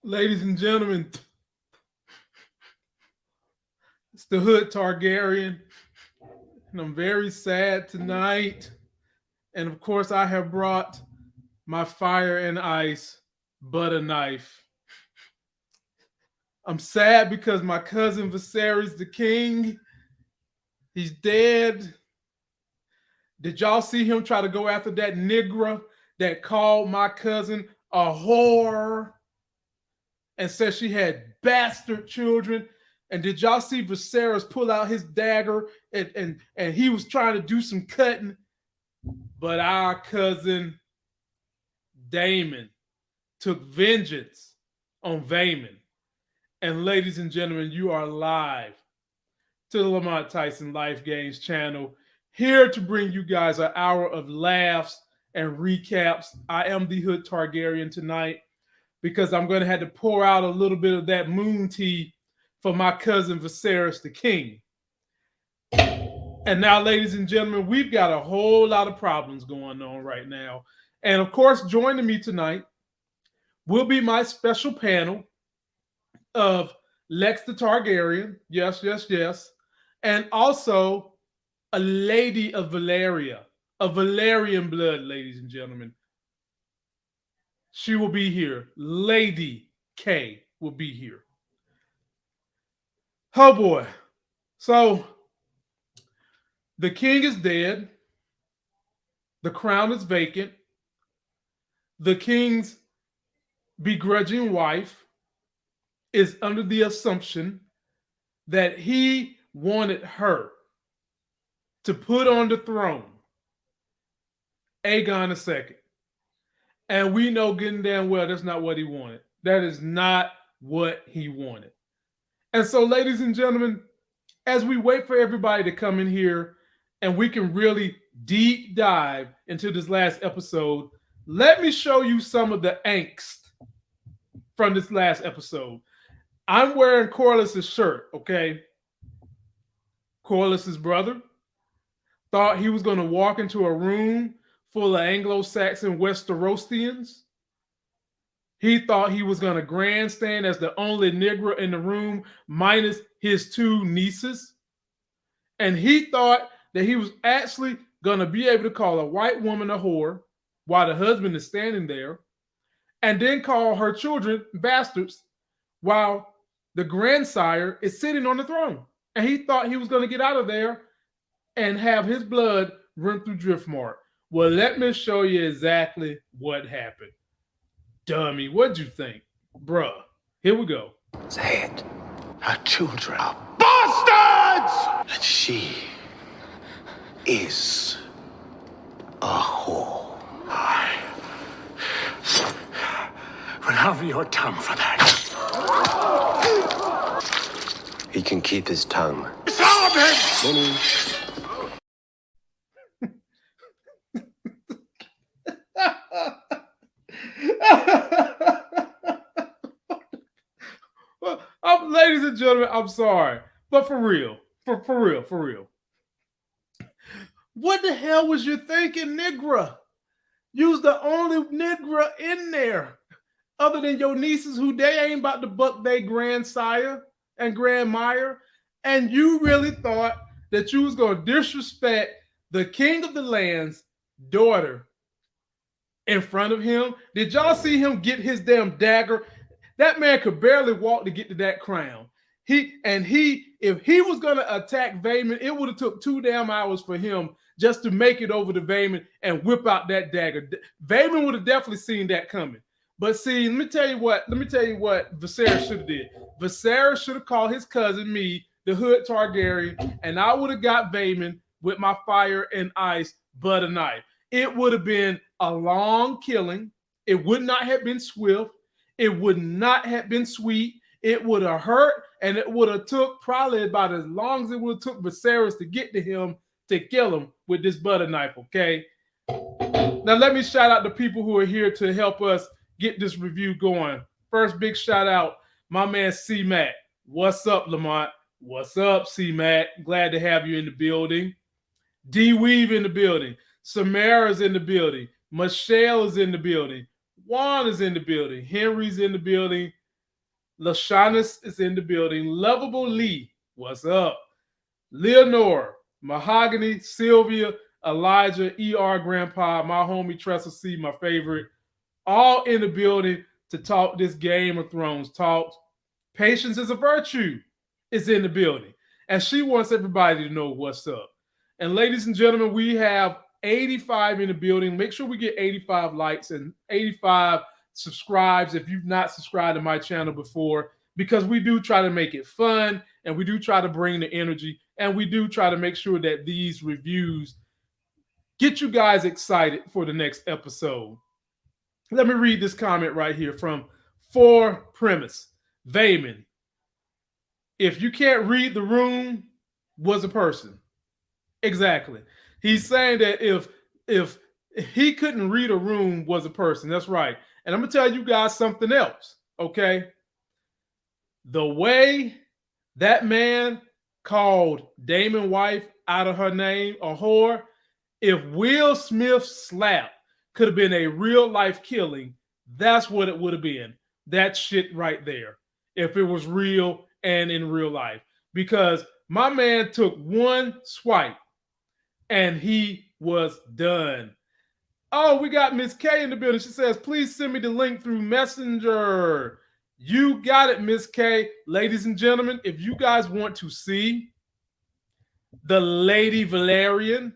Ladies and gentlemen, it's the Hood Targaryen, and I'm very sad tonight. And of course, I have brought my fire and ice butter knife. I'm sad because my cousin Viserys the King, he's dead. Did y'all see him try to go after that nigger that called my cousin a whore and said she had bastard children? And did y'all see Viserys pull out his dagger and he was trying to do some cutting? But our cousin Damon took vengeance on Vayman. And ladies and gentlemen, you are live to the Lamont Tyson Life Games channel, here to bring you guys an hour of laughs and recaps. I am the Hood Targaryen tonight because I'm going to have to pour out a little bit of that moon tea for my cousin Viserys the King. And now, ladies and gentlemen, we've got a whole lot of problems going on right now. And of course, joining me tonight will be my special panel of Lex the Targaryen, yes, yes, yes, and also a lady of Valeria, of Valerian blood, ladies and gentlemen. She will be here. Lady K will be here. Oh boy. So the king is dead. The crown is vacant. The king's begrudging wife is under the assumption that he wanted her to put on the throne Aegon II. And we know getting damn well that's not what he wanted. That is not what he wanted. And so, ladies and gentlemen, as we wait for everybody to come in here and we can really deep dive into this last episode, let me show you some of the angst from this last episode. I'm wearing Corliss's shirt, okay? Corliss's brother thought he was going to walk into a room full of Anglo-Saxon Westerosians. He thought he was going to grandstand as the only Negro in the room, minus his two nieces. And he thought that he was actually going to be able to call a white woman a whore while the husband is standing there, and then call her children bastards while the grandsire is sitting on the throne. And he thought he was going to get out of there and have his blood run through Driftmark. Well, let me show you exactly what happened. Dummy, what'd you think? Bruh, here we go. Say it. Her children are bastards! And she is a whore. Will have your tongue for that. He can keep his tongue. Stop him! Minnie. Well, ladies and gentlemen, I'm sorry, but for real, for real. What the hell was you thinking, Nigra? You's the only Nigra in there, other than your nieces, who they ain't about to buck their grandsire and grandmire, and you really thought that you was gonna disrespect the king of the land's daughter in front of him? Did y'all see him get his damn dagger? That man could barely walk to get to that crown. If he was gonna attack Vayman, it would have took 2 damn hours for him just to make it over to Vayman and whip out that dagger. Vayman would have definitely seen that coming. But see, let me tell you what Viserys should have did. Viserys should have called his cousin, me, the Hood Targaryen, and I would have got Vayman with my fire and ice butter knife. It would have been a long killing. It would not have been swift. It would not have been sweet. It would have hurt, and it would have took probably about as long as it would have took Viserys to get to him to kill him with this butter knife, okay? Now, let me shout out the people who are here to help us get this review going. First, big shout out, my man C-Mac. What's up, Lamont? What's up, C-Mac? Glad to have you in the building. D-Weave in the building. Samara's in the building. Michelle is in the building. Juan is in the building. Henry's in the building. LaShaunis is in the building. Lovable Lee, what's up? Leonore, Mahogany, Sylvia, Elijah, ER Grandpa, my homie Tressa C, my favorite, all in the building to talk this Game of Thrones talk. Patience is a virtue is in the building, and she wants everybody to know what's up. And ladies and gentlemen, we have 85 in the building. Make sure we get 85 likes and 85 subscribes if you've not subscribed to my channel before, because we do try to make it fun, and we do try to bring the energy, and we do try to make sure that these reviews get you guys excited for the next episode. Let me read this comment right here from For Premise. Vayman. If you can't read the room, was a person. Exactly. He's saying that if he couldn't read a room, was a person. That's right. And I'm going to tell you guys something else, okay? The way that man called Damon's wife out of her name a whore, if Will Smith's slap could have been a real life killing, that's what it would have been. That shit right there. If it was real and in real life. Because my man took one swipe and he was done. Oh, we got Miss K in the building. She says, please send me the link through Messenger. You got it, Miss K. Ladies and gentlemen, if you guys want to see the Lady Valerian,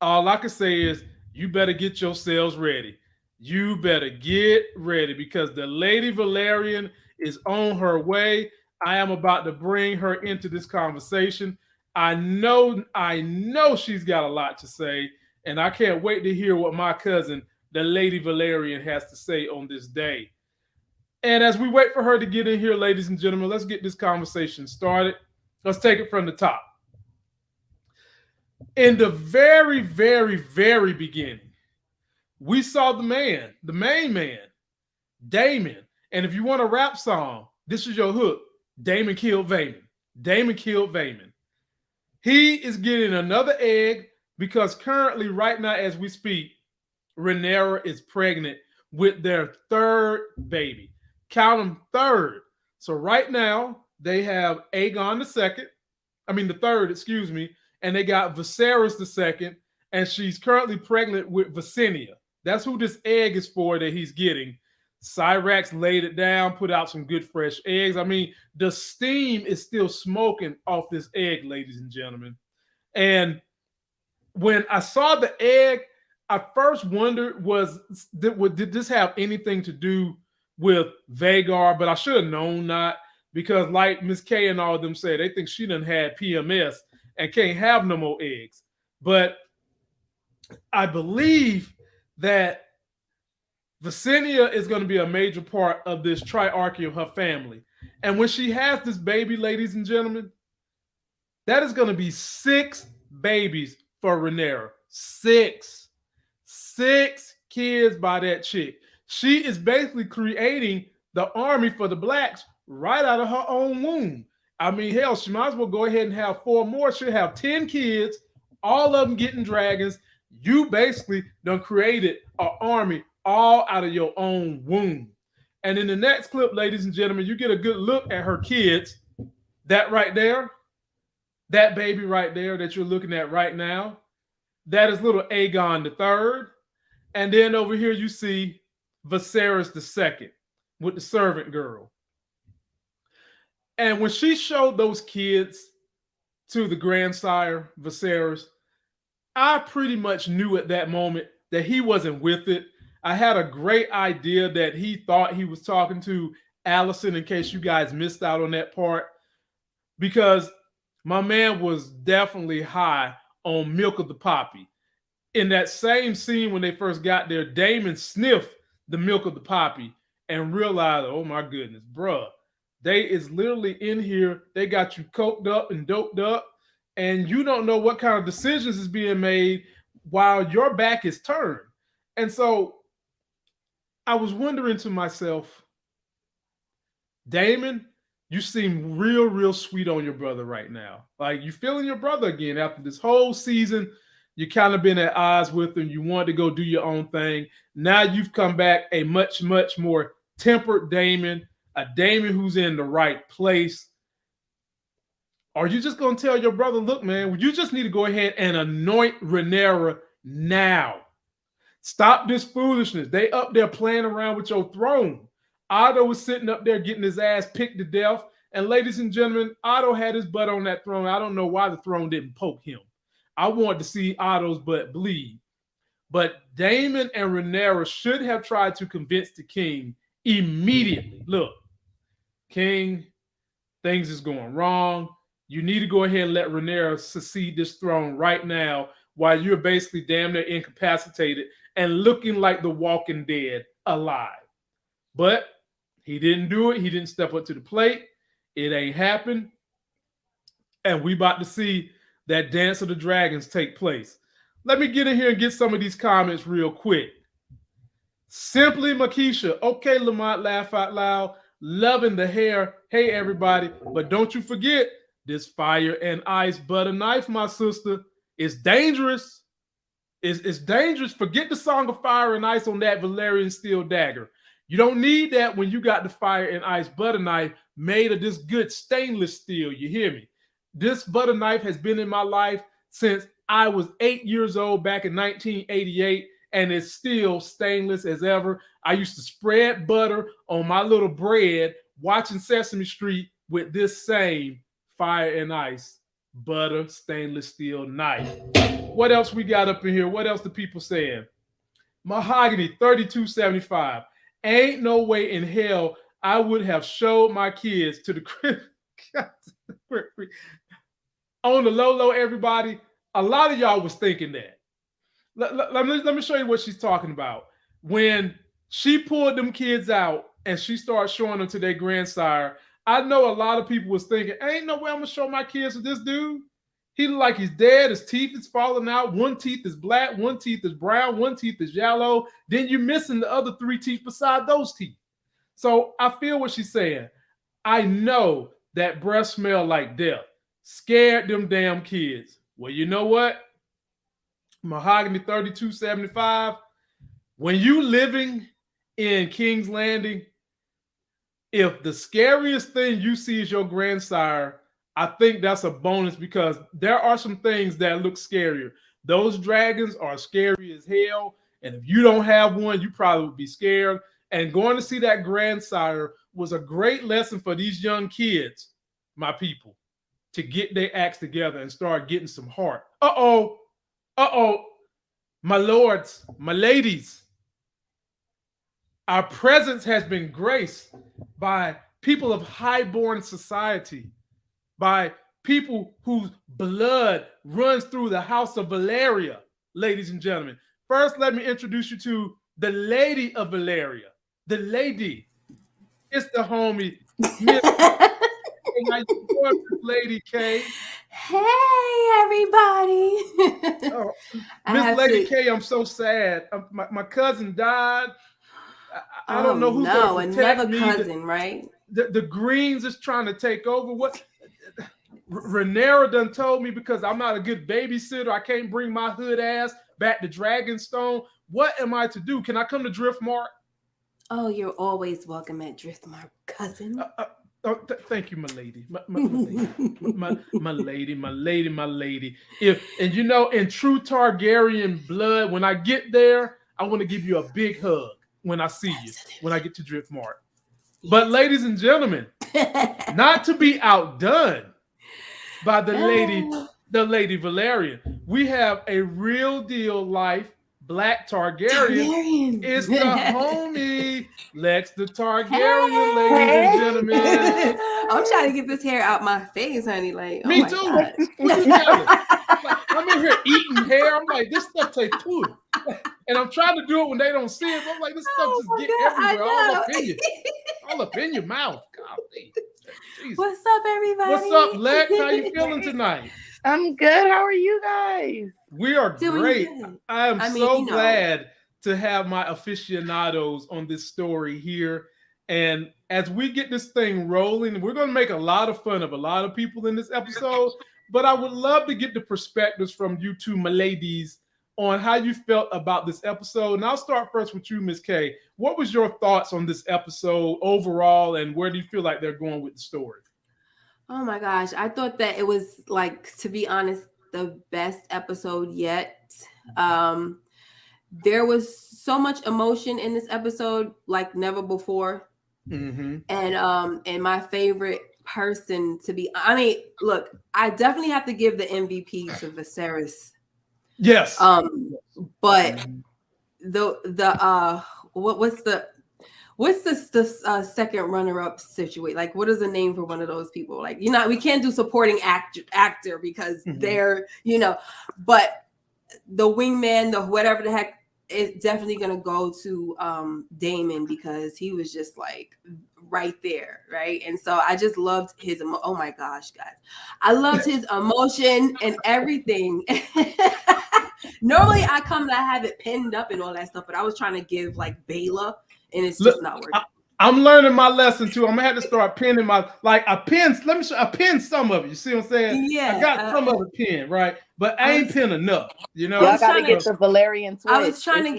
all I can say is you better get yourselves ready. You better get ready, because the Lady Valerian is on her way. I am about to bring her into this conversation. I know she's got a lot to say, and I can't wait to hear what my cousin, the Lady Valerian, has to say on this day. And as we wait for her to get in here, ladies and gentlemen, let's get this conversation started. Let's take it from the top. In the very, very, very beginning, we saw the main man, Damon. And if you want a rap song, this is your hook. Damon killed Vayman. Damon killed Vayman. He is getting another egg because currently, right now, as we speak, Rhaenyra is pregnant with their third baby. Count them, third. So right now, they have Aegon the third, and they got Viserys the second, and she's currently pregnant with Visenya. That's who this egg is for that he's getting. Cyrax laid it down, put out some good fresh eggs. I mean, the steam is still smoking off this egg, ladies and gentlemen. And when I saw the egg, I first wondered, did this have anything to do with Vhagar? But I should have known not, because like Miss K and all of them say, they think she done had PMS and can't have no more eggs. But I believe that Visenya is going to be a major part of this triarchy of her family. And when she has this baby, ladies and gentlemen, that is going to be 6 babies for Rhaenyra. 6 kids by that chick. She is basically creating the army for the blacks right out of her own womb. I mean, hell, she might as well go ahead and have 4 more. She'll have 10 kids, all of them getting dragons. You basically done created an army all out of your own womb. And in the next clip, ladies and gentlemen, you get a good look at her kids. That right there, that baby right there that you're looking at right now, that is little Aegon III. And then over here you see Viserys II with the servant girl. And when she showed those kids to the grandsire, Viserys, I pretty much knew at that moment that he wasn't with it. I had a great idea that he thought he was talking to Allison, in case you guys missed out on that part, because my man was definitely high on milk of the poppy. In that same scene when they first got there, Daemon sniffed the milk of the poppy and realized, oh my goodness, bruh, they is literally in here. They got you coked up and doped up, and you don't know what kind of decisions is being made while your back is turned. And so I was wondering to myself, Daemon, you seem real, real sweet on your brother right now. Like, you feeling your brother again after this whole season. You kind of been at odds with him. You wanted to go do your own thing. Now you've come back a much, much more tempered Daemon. a Damon who's in the right place. Are you just going to tell your brother, look, man, you just need to go ahead and anoint Rhaenyra now. Stop this foolishness. They up there playing around with your throne. Otto was sitting up there getting his ass picked to death. And ladies and gentlemen, Otto had his butt on that throne. I don't know why the throne didn't poke him. I wanted to see Otto's butt bleed. But Daemon and Rhaenyra should have tried to convince the king immediately. Look, king, things is going wrong. You need to go ahead and let Rhaenyra succeed this throne right now while you're basically damn near incapacitated and looking like the walking dead alive. But he didn't do it. He didn't step up to the plate. It ain't happened. And we about to see that Dance of the Dragons take place. Let me get in here and get some of these comments real quick. Simply Makisha. Okay, Lamont, laugh out loud. Loving the hair. Hey, everybody. But don't you forget, this fire and ice butter knife, my sister, is dangerous. It's dangerous. Forget the Song of Fire and Ice on that Valerian steel dagger. You don't need that when you got the fire and ice butter knife made of this good stainless steel. You hear me? This butter knife has been in my life since I was 8 years old back in 1988, and it's still stainless as ever. I used to spread butter on my little bread watching Sesame Street with this same fire and ice butter stainless steel knife. What else we got up in here? What else the people saying? Mahogany 3275. Ain't no way in hell I would have showed my kids to the crib. On the low, everybody, a lot of y'all was thinking that. Let me show you what she's talking about. When she pulled them kids out and she started showing them to their grandsire, I know a lot of people was thinking, ain't no way I'm going to show my kids to this dude. He look like he's dead. His teeth is falling out. One teeth is black. One teeth is brown. One teeth is yellow. Then you're missing the other 3 teeth beside those teeth. So I feel what she's saying. I know that breath smell like death. Scared them damn kids. Well, you know what? Mahogany 3275. When you living in King's Landing, if the scariest thing you see is your grandsire, I think that's a bonus because there are some things that look scarier. Those dragons are scary as hell. And if you don't have one, you probably would be scared. And going to see that grandsire was a great lesson for these young kids, my people, to get their acts together and start getting some heart. Uh-oh. My lords, my ladies, our presence has been graced by people of high-born society, by people whose blood runs through the house of Valeria, ladies and gentlemen. First, let me introduce you to the lady of Valeria. The lady. It's the homie, Miss Lady K. Hey, everybody. Miss Lady K, I'm so sad. My cousin died. I don't know who's going to protect another me. cousin, right? The Greens is trying to take over. What? Rhaenyra done told me because I'm not a good babysitter, I can't bring my hood ass back to Dragonstone. What am I to do? Can I come to Driftmark? Oh, you're always welcome at Driftmark, cousin. Thank you, my lady. My lady. And you know, in true Targaryen blood, when I get there, I want to give you a big hug when I see you, when I get to Driftmark. Yes. But ladies and gentlemen, not to be outdone by the lady Valerian, we have a real deal life Black Targaryen. It's the homie Lex the Targaryen, ladies and gentlemen. I'm trying to get this hair out my face, honey. Like, me too. Like, I'm in here eating hair. I'm like, this stuff tastes good. And I'm trying to do it when they don't see it. But I'm like, this stuff just get everywhere, all up in your mouth. Golly. Jesus. What's up, everybody? What's up, Lex? How you feeling tonight? I'm good. How are you guys? We are great. I am so glad to have my aficionados on this story here. And as we get this thing rolling, we're going to make a lot of fun of a lot of people in this episode. But I would love to get the perspectives from you two, my ladies, on how you felt about this episode. And I'll start first with you, Miss K. What was your thoughts on this episode overall, and where do you feel like they're going with the story? Oh my gosh, I thought that it was, like, to be honest, the best episode yet. There was so much emotion in this episode like never before. Mm-hmm. And my favorite person to be, look, I definitely have to give the MVP to Viserys. Yes. But what's the second runner-up situation? Like, what is the name for one of those people? Like, we can't do supporting actor because they're, but the wingman, the whatever the heck, is definitely gonna go to Damon, because he was just like right there, right? And so I just loved his oh my gosh, guys, I loved his emotion and everything. Normally I come and I have it pinned up and all that stuff, but I was trying to give like Bela, and it's just not working. I'm learning my lesson too. I'm gonna have to start pinning I pin some of it. You see what I'm saying? Yeah, I got some of the pin, right? But I ain't pin enough. Y'all gotta get the Valerian twist. I was trying to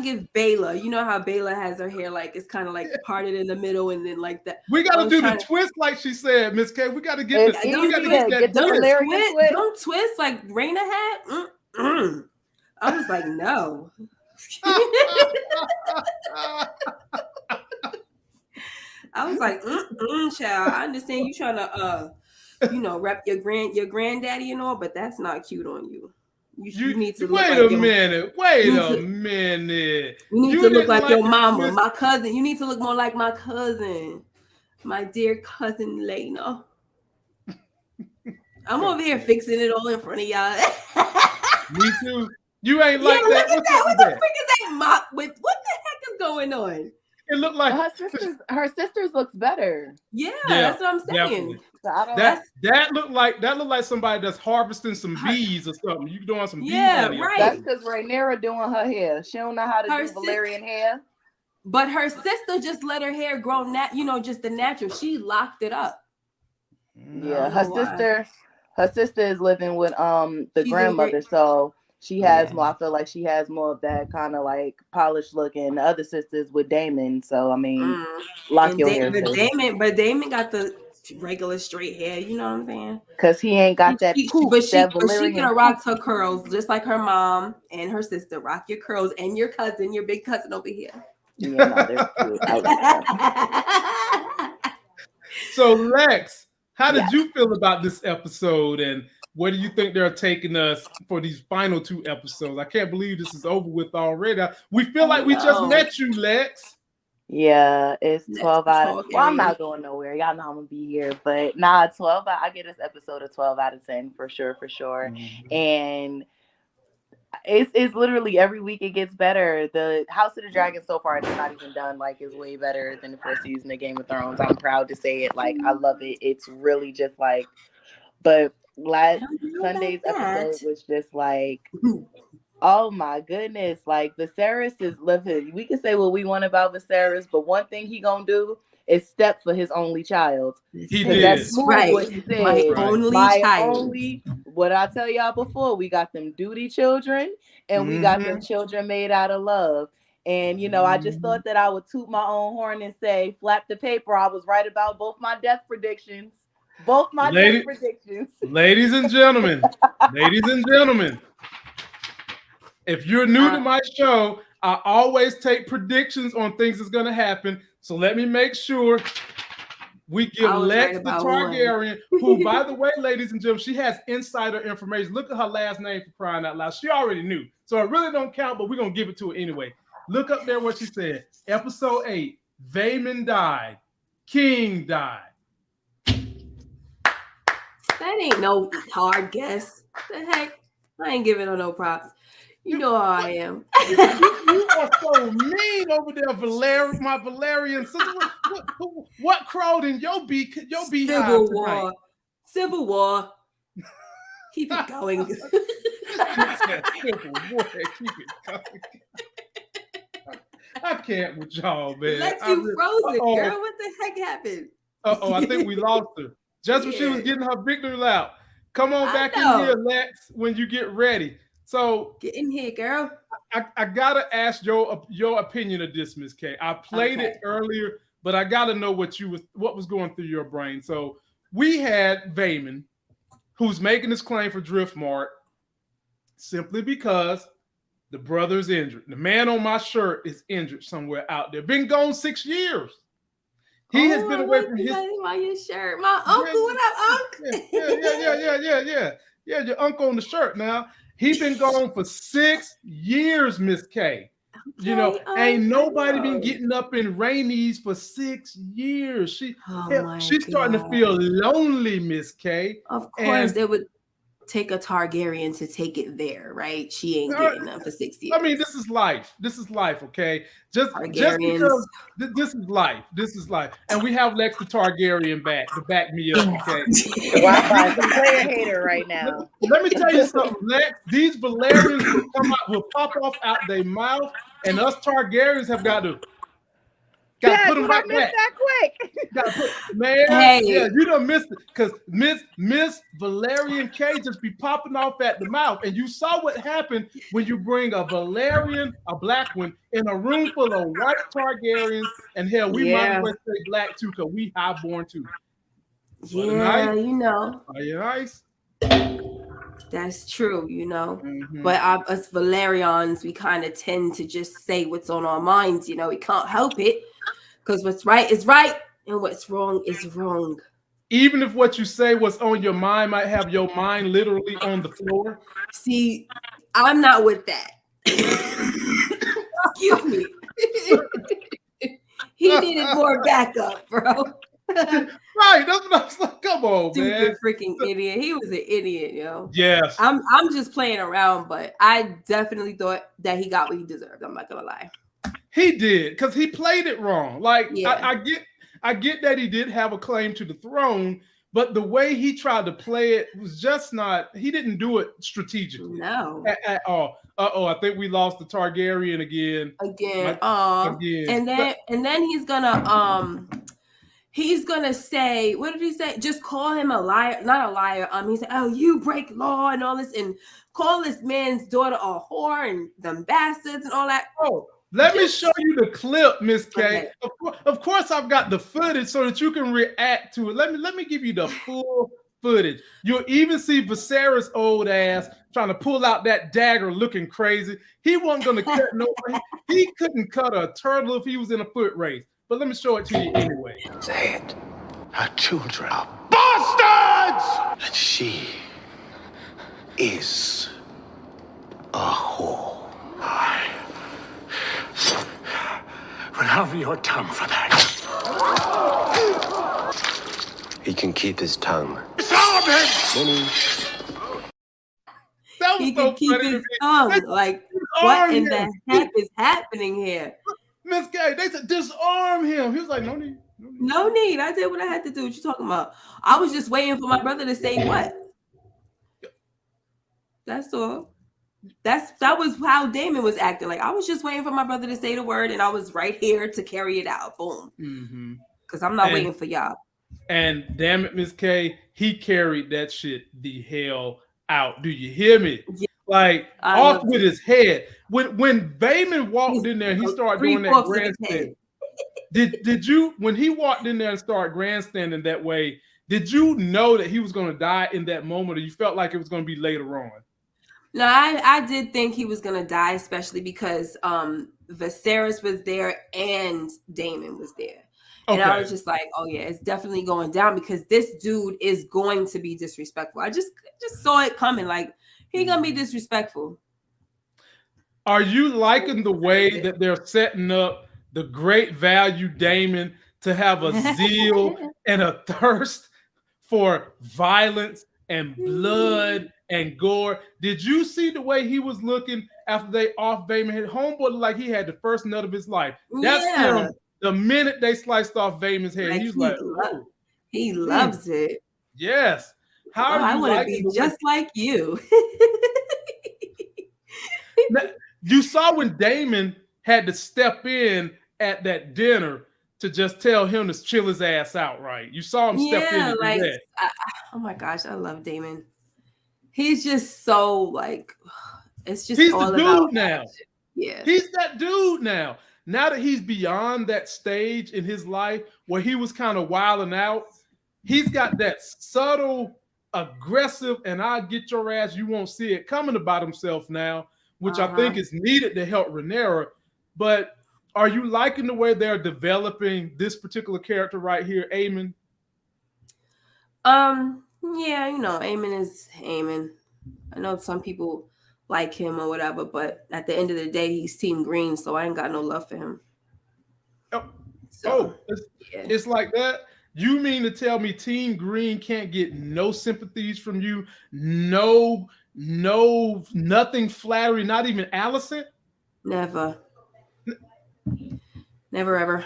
give Bela. You know how Bela has her hair like it's kind of like parted in the middle, and then like that. We gotta do the twist, like she said, Miss K. We gotta get the Valerian twist. Don't twist like Raina had. I was like, no. I was like, child. I understand you trying to, rep your granddaddy and all, but that's not cute on you. You need to wait a minute. You need to look like your mama, my cousin. You need to look more like my cousin, my dear cousin Lena. I'm over here fixing it all in front of y'all. Me too. You ain't like that. Look at that. What the frick is that mop with? What the heck is going on? It looked like her sisters looks better. Yeah, that's what I'm saying. So that looked like somebody that's harvesting some bees or something. You doing some bees? Yeah, right. That's because Rhaenyra doing her hair. She don't know how to do Valerian hair. But her sister just let her hair grow just the natural. She locked it up. Yeah, her sister is living with the grandmother, so she has more. I feel like she has more of that kind of like polished look, and the other sisters with Damon. So I mean, lock your hair. But Damon got the regular straight hair. You know what I'm saying? Because he ain't got that. She could have rocked her curls just like her mom and her sister. Rock your curls, and your cousin, your big cousin over here. Yeah, no, they're cute. So Lex, how did you feel about this episode, and where do you think they're taking us for these final 2 episodes? I can't believe this is over with already. We feel like we just met you, Lex. Yeah, it's 12 out of... Well, I'm not going nowhere. Y'all know I'm going to be here. But 12 out... I get this episode a 12 out of 10 for sure. Mm-hmm. And it's literally every week it gets better. The House of the Dragon so far, it's not even done. Like, it's way better than the first season of Game of Thrones. I'm proud to say it. Like, I love it. It's really just like... But last Sunday's episode was just like, oh my goodness, like Viserys is living. We can say what we want about Viserys, but one thing he gonna do is step for his only child. He did. That's right. What he said. My only child. What I tell y'all before, we got them duty children, and we got them children made out of love. And I just thought that I would toot my own horn and say, flap the paper. I was right about both my death predictions. Ladies and gentlemen, if you're new to my show, I always take predictions on things that's going to happen. So let me make sure we give Lex the Targaryen, who, by the way, ladies and gentlemen, she has insider information. Look at her last name, for crying out loud. She already knew. So it really don't count, but we're going to give it to her anyway. Look up there what she said. Episode 8, Vaemon died. King died. That ain't no hard guess. The heck? I ain't giving her no props. You know how I am. You are so mean over there, my Valerian sister. What crawled in your beak? Civil War. Keep it going. Civil War. Keep it going. I can't with y'all, man. Lex, you frozen, girl. What the heck happened? I think we lost her. Just when she was getting her victory lap. Come on back in here, Lex, when you get ready. So get in here, girl. I gotta ask your opinion of this, Miss K. I played it earlier, but I gotta know what was going through your brain. So we had Vayman, who's making this claim for Driftmark simply because the brother's injured. The man on my shirt is injured somewhere out there. Been gone 6 years. He has been away from his. My shirt, my uncle. What up, uncle? Yeah, your uncle on the shirt. Now he's been gone for 6 years, Miss K. Okay, ain't nobody been getting up in Rainey's for 6 years. She's starting to feel lonely, Miss K. Of course, they would take a Targaryen to take it there, right? She ain't getting them for 6 years. I mean, this is life. This is life, okay? Just because this is life. This is life. And we have Lex the Targaryen back to back me up, okay? Wi-Fi's a player hater right now. Let me tell you something, Lex. These Valerians will pop off out their mouth, and us Targaryens have got to put them right back. That quick. You done missed it because Miss Valerian K just be popping off at the mouth, and you saw what happened when you bring a Valerian, a black one, in a room full of white Targaryens, and hell, we might as well say black too because we highborn too. Yeah, Are you nice? That's true, But us Valerians, we kind of tend to just say what's on our minds, we can't help it because what's right is right and what's wrong is wrong. Even if what you say what's on your mind might have your mind literally on the floor. See, I'm not with that. Excuse me. He needed more backup, bro. Right, that's what I was like. Come on, Stupid freaking idiot. He was an idiot, yo. Yes. I'm just playing around, but I definitely thought that he got what he deserved. I'm not gonna lie. He did, because he played it wrong. Like I get that he did have a claim to the throne, but the way he tried to play it was just not. He didn't do it strategically. No, at all. I think we lost the Targaryen again. Again. And then he's gonna say, what did he say? Just call him a liar, not a liar. He said, "Oh, you break law and all this, and call this man's daughter a whore and them bastards and all that." Oh, let me show you the clip, Miss K. Okay. Of course, I've got the footage so that you can react to it. Let me give you the full footage. You'll even see Viserys' old ass trying to pull out that dagger, looking crazy. He wasn't gonna cut nobody. He couldn't cut a turtle if he was in a foot race. But let me show it to you anyway. Say it. Her children are bastards! And she is a whore. Have your tongue for that. He can keep his tongue. He can keep his tongue. Like, what in the heck is happening here? Miss K, they said disarm him. He was like, no need. No need. I did what I had to do. What you talking about? I was just waiting for my brother to say what. That's all. That was how Damon was acting. Like, I was just waiting for my brother to say the word, and I was right here to carry it out. Boom. Because I'm not waiting for y'all. And damn it, Miss K, he carried that shit the hell out. Do you hear me? Yeah. Like, off with his head. When Vayman walked in there, he started doing that grandstand. Did you, when he walked in there and started grandstanding that way, did you know that he was going to die in that moment, or you felt like it was going to be later on? No, I did think he was going to die, especially because Viserys was there and Damon was there. And I was just like, oh, yeah, it's definitely going down because this dude is going to be disrespectful. I just saw it coming. Like, he's going to be disrespectful. Are you liking the way that they're setting up the great value Damon to have a zeal and a thirst for violence and blood and gore? Did you see the way he was looking after they off Vayman? His homeboy like he had the first nut of his life. That's him. The minute they sliced off Vayman's head, like he's like, he loves it. Yes. I want to be just like you. Now, you saw when Damon had to step in at that dinner to just tell him to chill his ass out, right? You saw him step in and do that. Oh my gosh, I love Damon. He's just so like, It's just he's all the dude about now. action. Yeah. He's that dude now. Now that he's beyond that stage in his life where he was kind of wilding out, he's got that subtle, aggressive, and I'll get your ass, you won't see it coming about himself now, which I think is needed to help Rhaenyra. But are you liking the way they're developing this particular character right here, Aemon? Yeah, you know, Aemon is Aemon. I know some people like him or whatever, but at the end of the day, he's Team Green, so I ain't got no love for him. It's like that. You mean to tell me Team Green can't get no sympathies from you? No, nothing flattery, not even Alicent? Never. Never ever.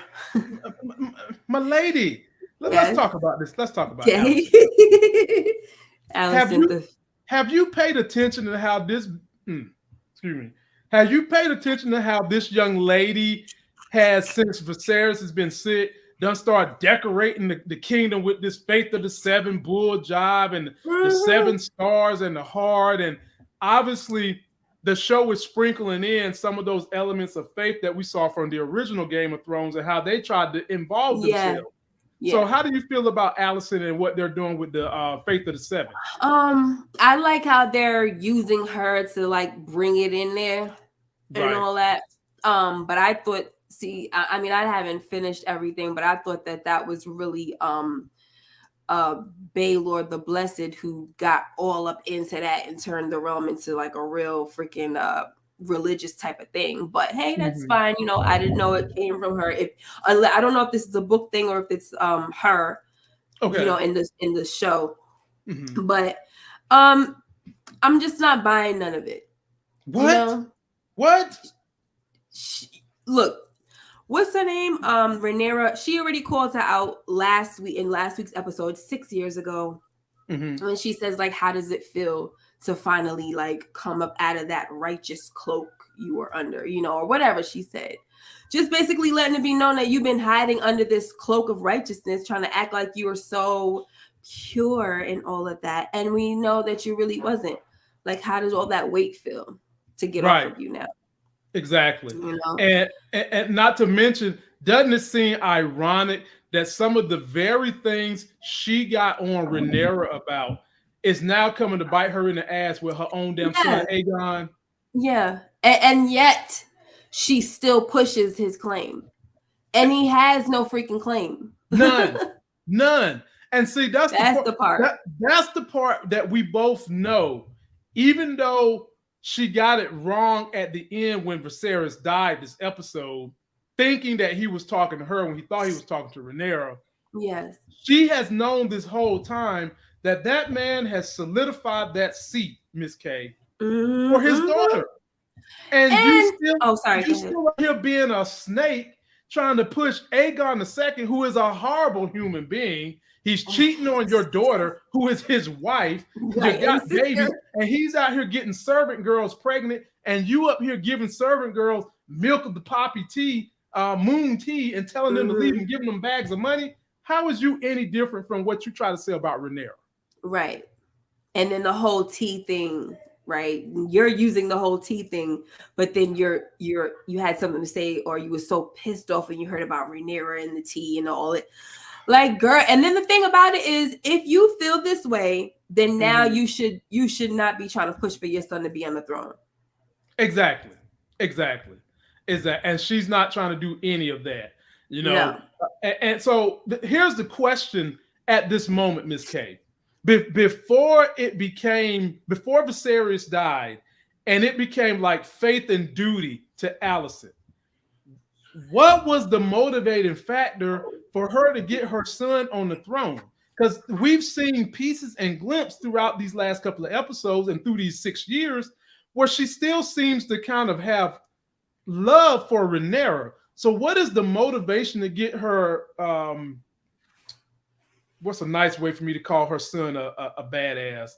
My lady, let's talk about this. Let's talk about Alicent. Have you paid attention to how this Have you paid attention to how this young lady has, since Viserys has been sick, done start decorating the kingdom with this faith of the 7 bull jive and the 7 stars and the heart, and obviously the show is sprinkling in some of those elements of faith that we saw from the original Game of Thrones and how they tried to involve themselves. Yeah. So how do you feel about Alicent and what they're doing with the faith of the 7? I like how they're using her to like bring it in there and all that. But I thought, I mean, I haven't finished everything, but I thought that was really Baelor the Blessed who got all up into that and turned the realm into like a real freaking religious type of thing. But hey, that's fine. You know, I didn't know it came from her. I don't know if this is a book thing or if it's her, you know, in the show. But I'm just not buying none of it. What? You know? What? Look, what's her name? Rhaenyra. She already called her out last week's episode 6 years ago. When she says, like, how does it feel to finally like come up out of that righteous cloak you were under, you know, or whatever she said. Just basically letting it be known that you've been hiding under this cloak of righteousness, trying to act like you were so pure and all of that. And we know that you really wasn't. Like, how does all that weight feel to get off of you now? Exactly. You know? And not to mention, doesn't it seem ironic that some of the very things she got on Rhaenyra about is now coming to bite her in the ass with her own damn son, Aegon? Yeah. And yet she still pushes his claim. And he has no freaking claim. None. And see, that's the part. That's the part that we both know. Even though she got it wrong at the end when Viserys died this episode, thinking that he was talking to her when he thought he was talking to Rhaenyra. Yes. She has known this whole time that man has solidified that seat, Miss K, for his daughter. And you still here being a snake trying to push Aegon II, who is a horrible human being. He's cheating on your daughter, who is his wife. You got babies, and he's out here getting servant girls pregnant, and you up here giving servant girls milk of the poppy tea, moon tea, and telling them to leave and giving them bags of money. How is you any different from what you try to say about Rhaenyra? Right. And then the whole tea thing, right? You're using the whole tea thing, but then you had something to say, or you were so pissed off when you heard about Rhaenyra and the tea and all it. Like, girl, and then the thing about it is, if you feel this way, then now you should not be trying to push for your son to be on the throne. Exactly. And she's not trying to do any of that, you know. No. And so here's the question at this moment, Miss K. Before Viserys died, and it became like faith and duty to Alicent, what was the motivating factor for her to get her son on the throne? Because we've seen pieces and glimpses throughout these last couple of episodes and through these 6 years where she still seems to kind of have love for Rhaenyra. So what is the motivation to get her, what's a nice way for me to call her son a badass?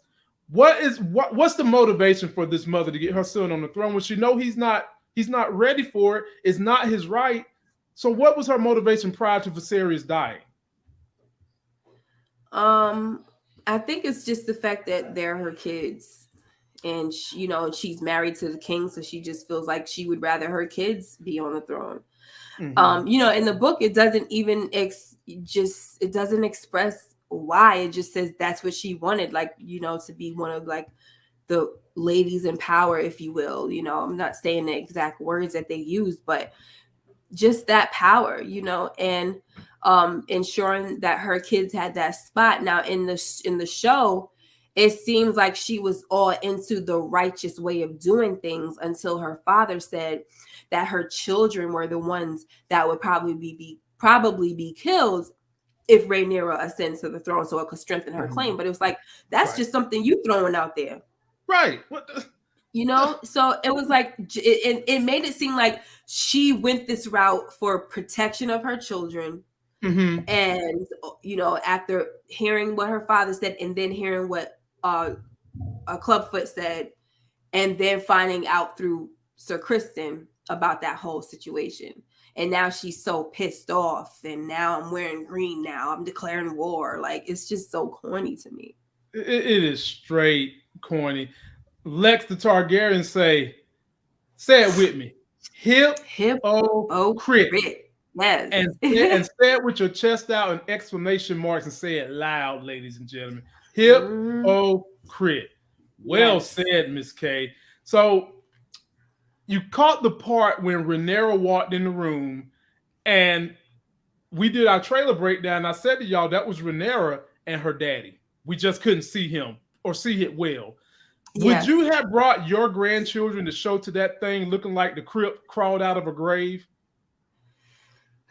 What's the motivation for this mother to get her son on the throne when she know he's not ready for it? It's not his right. So what was her motivation prior to Viserys dying? I think it's just the fact that they're her kids. and she, she's married to the king, so she just feels like she would rather her kids be on the throne. In the book, it doesn't even it doesn't express why. It just says that's what she wanted, like, to be one of like the ladies in power, if you will. I'm not saying the exact words that they use, but just that power, and ensuring that her kids had that spot. Now in the show, it seems like she was all into the righteous way of doing things until her father said that her children were the ones that would probably be killed if Rhaenyra ascends to the throne, so it could strengthen her claim. But it was like, that's just something you throwing out there. Right. What the... So it was like, it made it seem like she went this route for protection of her children. And, after hearing what her father said and then hearing what Clubfoot said, and then finding out through Sir Kristen about that whole situation. And now she's so pissed off, and now I'm wearing green now. I'm declaring war. Like, it's just so corny to me. It is straight corny. Lex the Targaryen say it with me. Hip crit. Yes. And say it with your chest out and exclamation marks, and say it loud, ladies and gentlemen. Hip crit. Well said, Miss K. So you caught the part when Rhaenyra walked in the room, and we did our trailer breakdown. I said to y'all that was Rhaenyra and her daddy. We just couldn't see him or see it well. Yeah. Would you have brought your grandchildren to show to that thing looking like the crypt crawled out of a grave?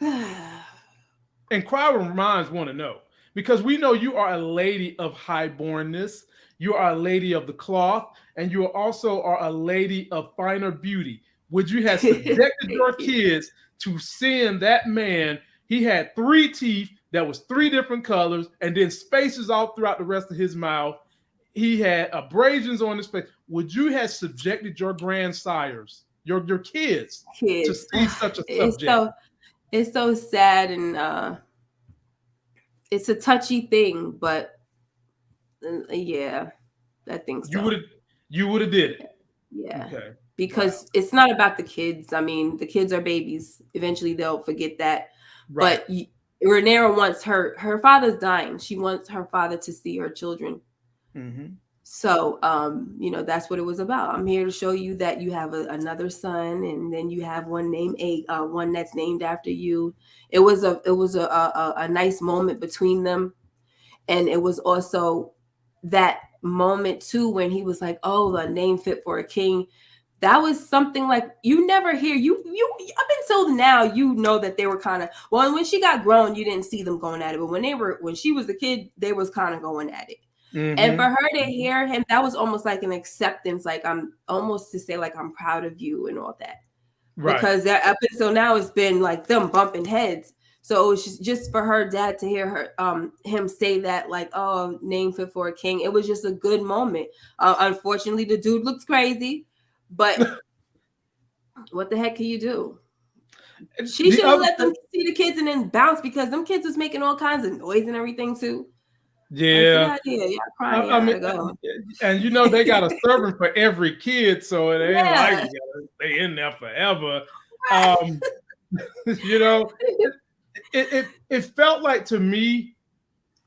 And Crowder minds want to know, because we know you are a lady of highbornness, you are a lady of the cloth, and you also are a lady of finer beauty. Would you have subjected your kids to seeing that man? He had 3 teeth that was 3 different colors, and then spaces all throughout the rest of his mouth. He had abrasions on his face. Would you have subjected your grandsires, your kids, to see such a subject? It's so sad, and it's a touchy thing, but yeah, I think so. You would have did it. Yeah. Okay. Because it's not about the kids. I mean, the kids are babies. Eventually they'll forget that. Right. But Rhaenyra wants her father's dying. She wants her father to see her children. So, that's what it was about. I'm here to show you that you have another son, and then you have one that's named after you. It was a nice moment between them, and it was also that moment too when he was like, "Oh, a name fit for a king." That was something like you never hear. You up until now, that they were kind of, well, when she got grown, you didn't see them going at it, but when she was a kid, they was kind of going at it. And for her to hear him, that was almost like an acceptance, like I'm almost to say like I'm proud of you and all that. Right. Because up until now it's been like them bumping heads. So it was just for her dad to hear her him say that, like, oh, name fit for a king. It was just a good moment. Unfortunately, the dude looks crazy, but what the heck can you do? She should have let them see the kids and then bounce, because them kids was making all kinds of noise and everything too. Yeah. Crying, and they got a servant for every kid, so it ain't like you gotta stay in there forever. It felt like to me,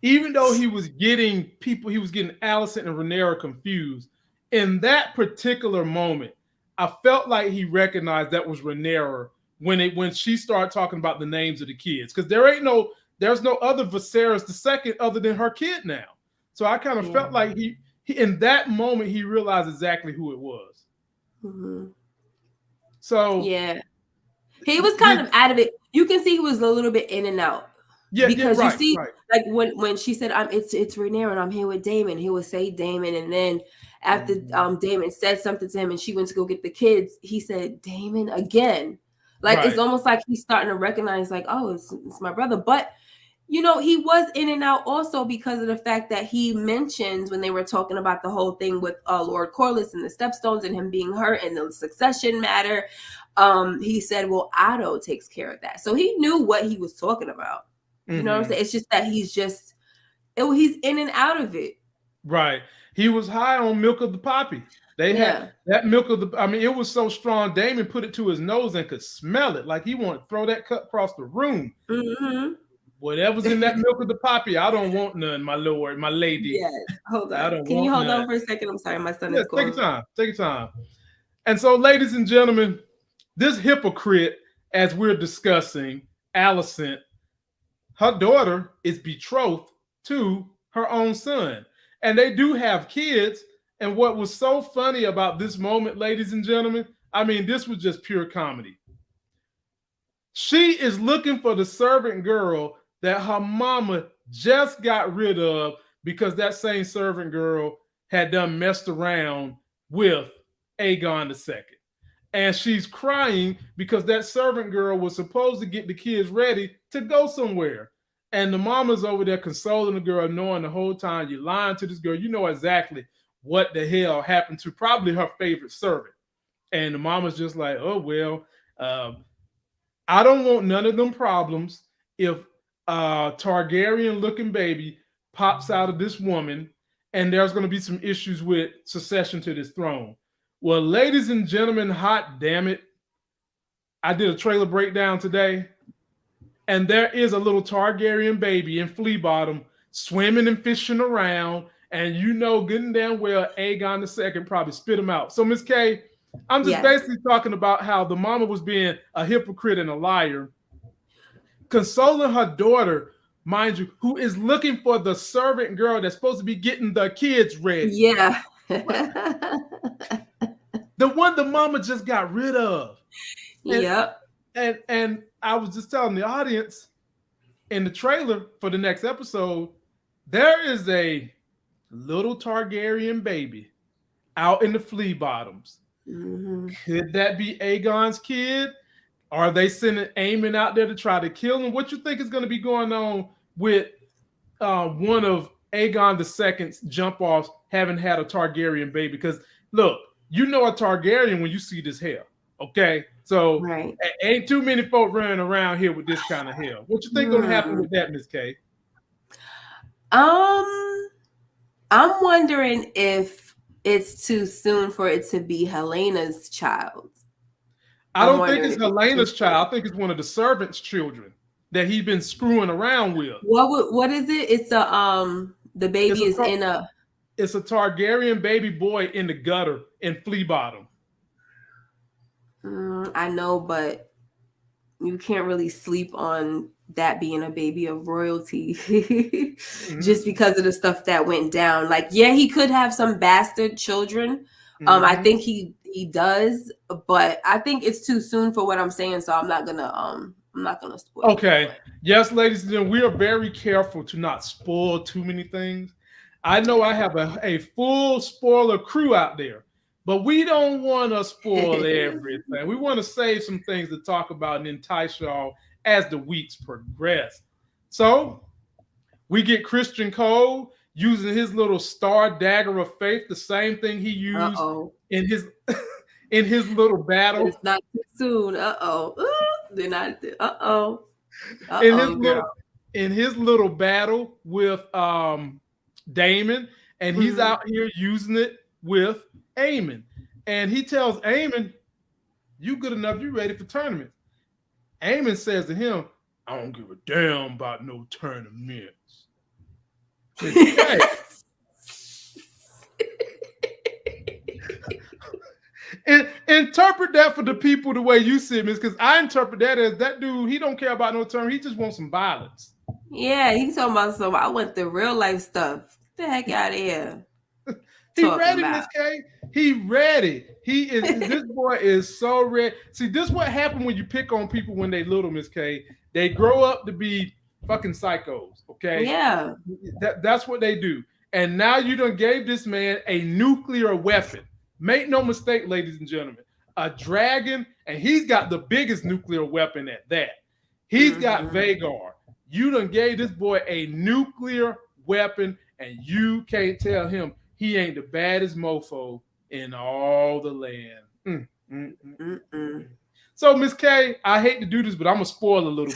even though he was getting Alicent and Rhaenyra confused, in that particular moment, I felt like he recognized that was Rhaenyra when she started talking about the names of the kids, because there's no other Viserys II other than her kid now. So I kind of felt like he in that moment he realized exactly who it was. So yeah, he was kind of out of it. You can see he was a little bit in and out. Yeah, because you see, like when she said, "It's Rhaenyra and I'm here with Daemon," he would say Daemon, and then after Daemon said something to him and she went to go get the kids, he said Daemon again. Like it's almost like he's starting to recognize, like, oh, it's my brother. But he was in and out also because of the fact that he mentioned when they were talking about the whole thing with Lord Corlys and the Stepstones and him being hurt and the succession matter. He said, well, Otto takes care of that. So he knew what he was talking about. You know what I'm saying? It's just that he's in and out of it. Right. He was high on milk of the poppy. They had that milk of the. I mean, it was so strong. Damon put it to his nose and could smell it, like he wanted to throw that cup across the room. Mm-hmm. Whatever's in that milk of the poppy, I don't want none, my lord, my lady. Yes, hold on. Can you hold on for a second? I'm sorry, my son is calling. Take your time. Take your time. And so, ladies and gentlemen, this hypocrite, as we're discussing, Allison, her daughter is betrothed to her own son, and they do have kids. And what was so funny about this moment, ladies and gentlemen, I mean, this was just pure comedy. She is looking for the servant girl that her mama just got rid of because that same servant girl had done messed around with Aegon II. And she's crying because that servant girl was supposed to get the kids ready to go somewhere. And the mama's over there consoling the girl, knowing the whole time you're lying to this girl. You know exactly what the hell happened to probably her favorite servant. And the mama's just like, oh, well, I don't want none of them problems if a Targaryen-looking baby pops out of this woman and there's going to be some issues with succession to this throne. Well, ladies and gentlemen, hot damn it. I did a trailer breakdown today, and there is a little Targaryen baby in Flea Bottom swimming and fishing around, and you know good and damn well Aegon II probably spit him out. So, Miss K, I'm just basically talking about how the mama was being a hypocrite and a liar, consoling her daughter, mind you, who is looking for the servant girl that's supposed to be getting the kids ready. Yeah. The one the mama just got rid of. Yep. And I was just telling the audience in the trailer for the next episode, there is a little Targaryen baby out in the Flea Bottoms. Mm-hmm. Could that be Aegon's kid? Are they sending Aemon out there to try to kill him? What you think is going to be going on with one of Aegon II's jump offs having had a Targaryen baby? Because look, you know a Targaryen when you see this hair, okay? So ain't too many folk running around here with this kind of hair. What you think gonna happen with that, Miss K? I'm wondering if it's too soon for it to be Helena's child. I don't think it's Helena's child. I think it's one of the servants' children that he's been screwing around with. What is it? It's the baby is in a. It's a Targaryen baby boy in the gutter in Flea Bottom. I know, but you can't really sleep on that being a baby of royalty just because of the stuff that went down. Like, yeah, he could have some bastard children. I think he does, but I think it's too soon for what I'm saying, so I'm not gonna spoil. Okay. Yes, ladies and gentlemen, we are very careful to not spoil too many things. I know I have a full spoiler crew out there, but we don't want to spoil everything. We want to save some things to talk about and entice y'all as the weeks progress. So we get Christian Cole using his little star dagger of faith, the same thing he used in his little battle. It's not too soon. They're not. In his little battle with Daemon, and he's out here using it with Aemon. And he tells Aemon, you good enough, you ready for tournament. Aemon says to him, I don't give a damn about no tournaments. And interpret that for the people the way you see it, because I interpret that as that dude, he don't care about no tournament, he just wants some violence. Yeah, he's talking about some, I want the real life stuff. Get the heck out of here. He ready, Miss K. He ready. He is. This boy is so ready. See, this is what happened when you pick on people when they little, Miss K. They grow up to be fucking psychos. Okay. Yeah. That's what they do. And now you done gave this man a nuclear weapon. Make no mistake, ladies and gentlemen. A dragon, and he's got the biggest nuclear weapon at that. He's got Vagar. You done gave this boy a nuclear weapon, and you can't tell him he ain't the baddest mofo in all the land. So, Miss K, I hate to do this, but I'm going to spoil a little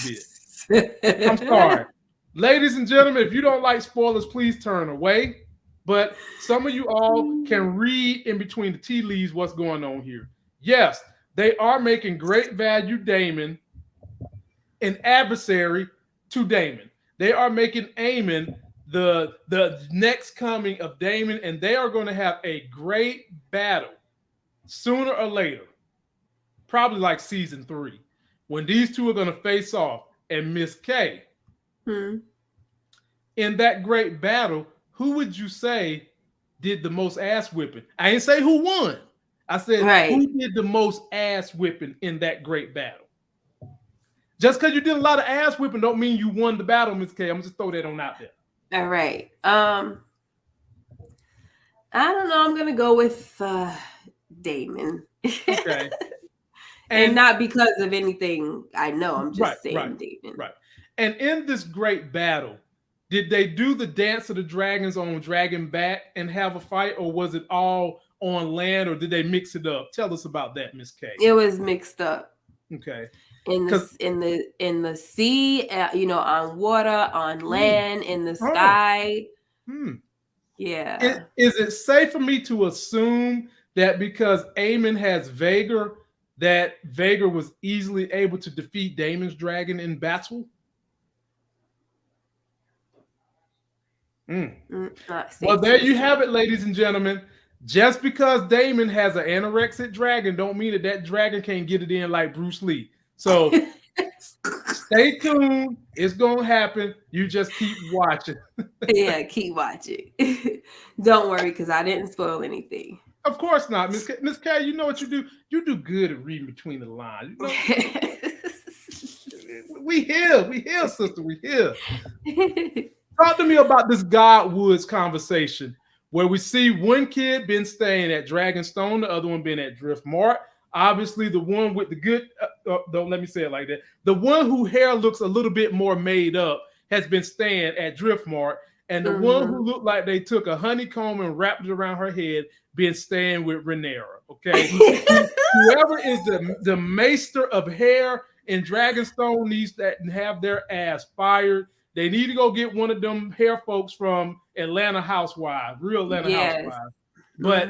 bit. I'm sorry. Ladies and gentlemen, if you don't like spoilers, please turn away. but some of you all can read in between the tea leaves what's going on here. Yes, they are making great value Damon an adversary to Damon. They are making Aemon the next coming of Damon, and they are going to have a great battle sooner or later, probably like season 3, when these two are going to face off. And Miss K, in that great battle, who would you say did the most ass whipping? I didn't say who won. I said who did the most ass whipping in that great battle. Just because you did a lot of ass whipping don't mean you won the battle, Miss K. I'm just throw that on out there. All right. I don't know. I'm gonna go with Damon. Okay. And not because of anything I know. I'm just saying Damon. Right. And in this great battle, did they do the dance of the dragons on Dragon Back and have a fight, or was it all on land, or did they mix it up? Tell us about that, Miss K. It was mixed up. Okay. In the sea, on water, on land, in the sky. Yeah. Is it safe for me to assume that because Aemon has Vhagar, that Vhagar was easily able to defeat Daemon's dragon in battle? Well, there you have it, ladies and gentlemen. Just because Daemon has an anorexic dragon don't mean that dragon can't get it in like Bruce Lee. So stay tuned. It's going to happen. You just keep watching. Yeah, keep watching. Don't worry, because I didn't spoil anything. Of course not. Miss K, you know what you do? You do good at reading between the lines. You know? We here, sister. We here. Talk to me about this Godwoods conversation where we see one kid been staying at Dragonstone, the other one been at Driftmark. Obviously, the one with the good, don't let me say it like that. The one whose hair looks a little bit more made up has been staying at Driftmark. And the one who looked like they took a honeycomb and wrapped it around her head been staying with Rhaenyra, okay? Whoever is the maester of hair in Dragonstone needs to have their ass fired. They need to go get one of them hair folks from Atlanta Housewives, real Atlanta Housewives. But,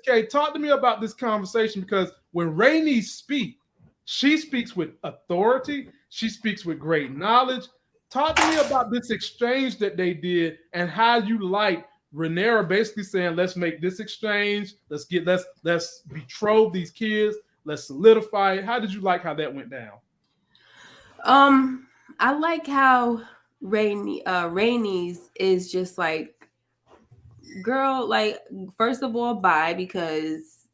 okay, talk to me about this conversation, because when Rhaenys speaks, she speaks with authority. She speaks with great knowledge. Talk to me about this exchange that they did and how you like Rhaenyra basically saying, let's make this exchange. Let's betroth these kids. Let's solidify it. How did you like how that went down? I like how Rhaenys is just like, girl, like, first of all, bye, because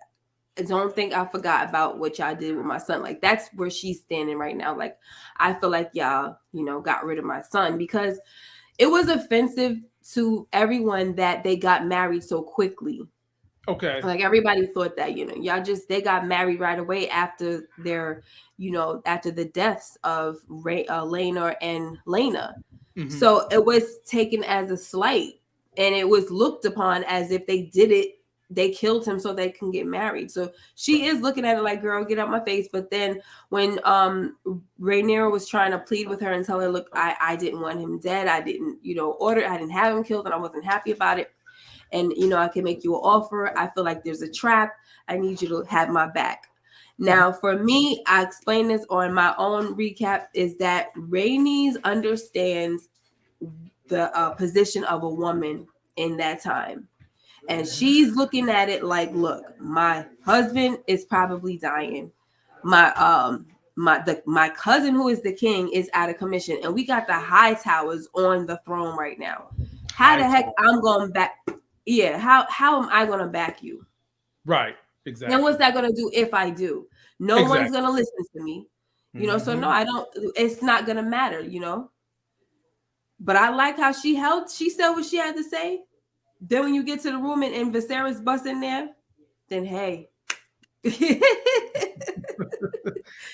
I don't think I forgot about what y'all did with my son. Like, that's where she's standing right now. Like, I feel like y'all, got rid of my son, because it was offensive to everyone that they got married so quickly. Okay. Like, everybody thought that, they got married right away after their, after the deaths of Laenor and Laena. So it was taken as a slight, and it was looked upon as if they did it. They killed him so they can get married. So she is looking at it like, girl, get out my face. But then when Rhaenyra was trying to plead with her and tell her, look, I didn't want him dead. I didn't, I didn't have him killed, and I wasn't happy about it. And, I can make you an offer. I feel like there's a trap. I need you to have my back. Now, for me, I explained this on my own recap, is that Rhaenys understands the position of a woman in that time. And she's looking at it like, look, my husband is probably dying. My cousin, who is the king, is out of commission, and we got the high towers on the throne right now. How the heck I'm going back? Yeah, how am I going to back you? Right, exactly. And what's that going to do if I do? No one's going to listen to me. So no, I don't. It's not going to matter. But I like how she said what she had to say. Then when you get to the room and Viserys bust in there, then hey.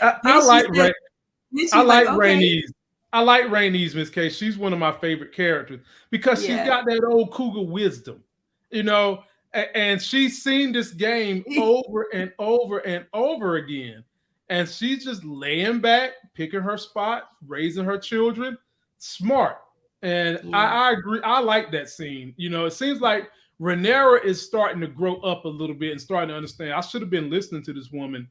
I like Rhaenys. I like Rhaenys, Miss K. She's one of my favorite characters because she's got that old cougar wisdom, and she's seen this game over and over and over again. And she's just laying back, picking her spot, raising her children. Smart. And I agree. I like that scene. You know, it seems like Rhaenyra is starting to grow up a little bit and starting to understand. I should have been listening to this woman.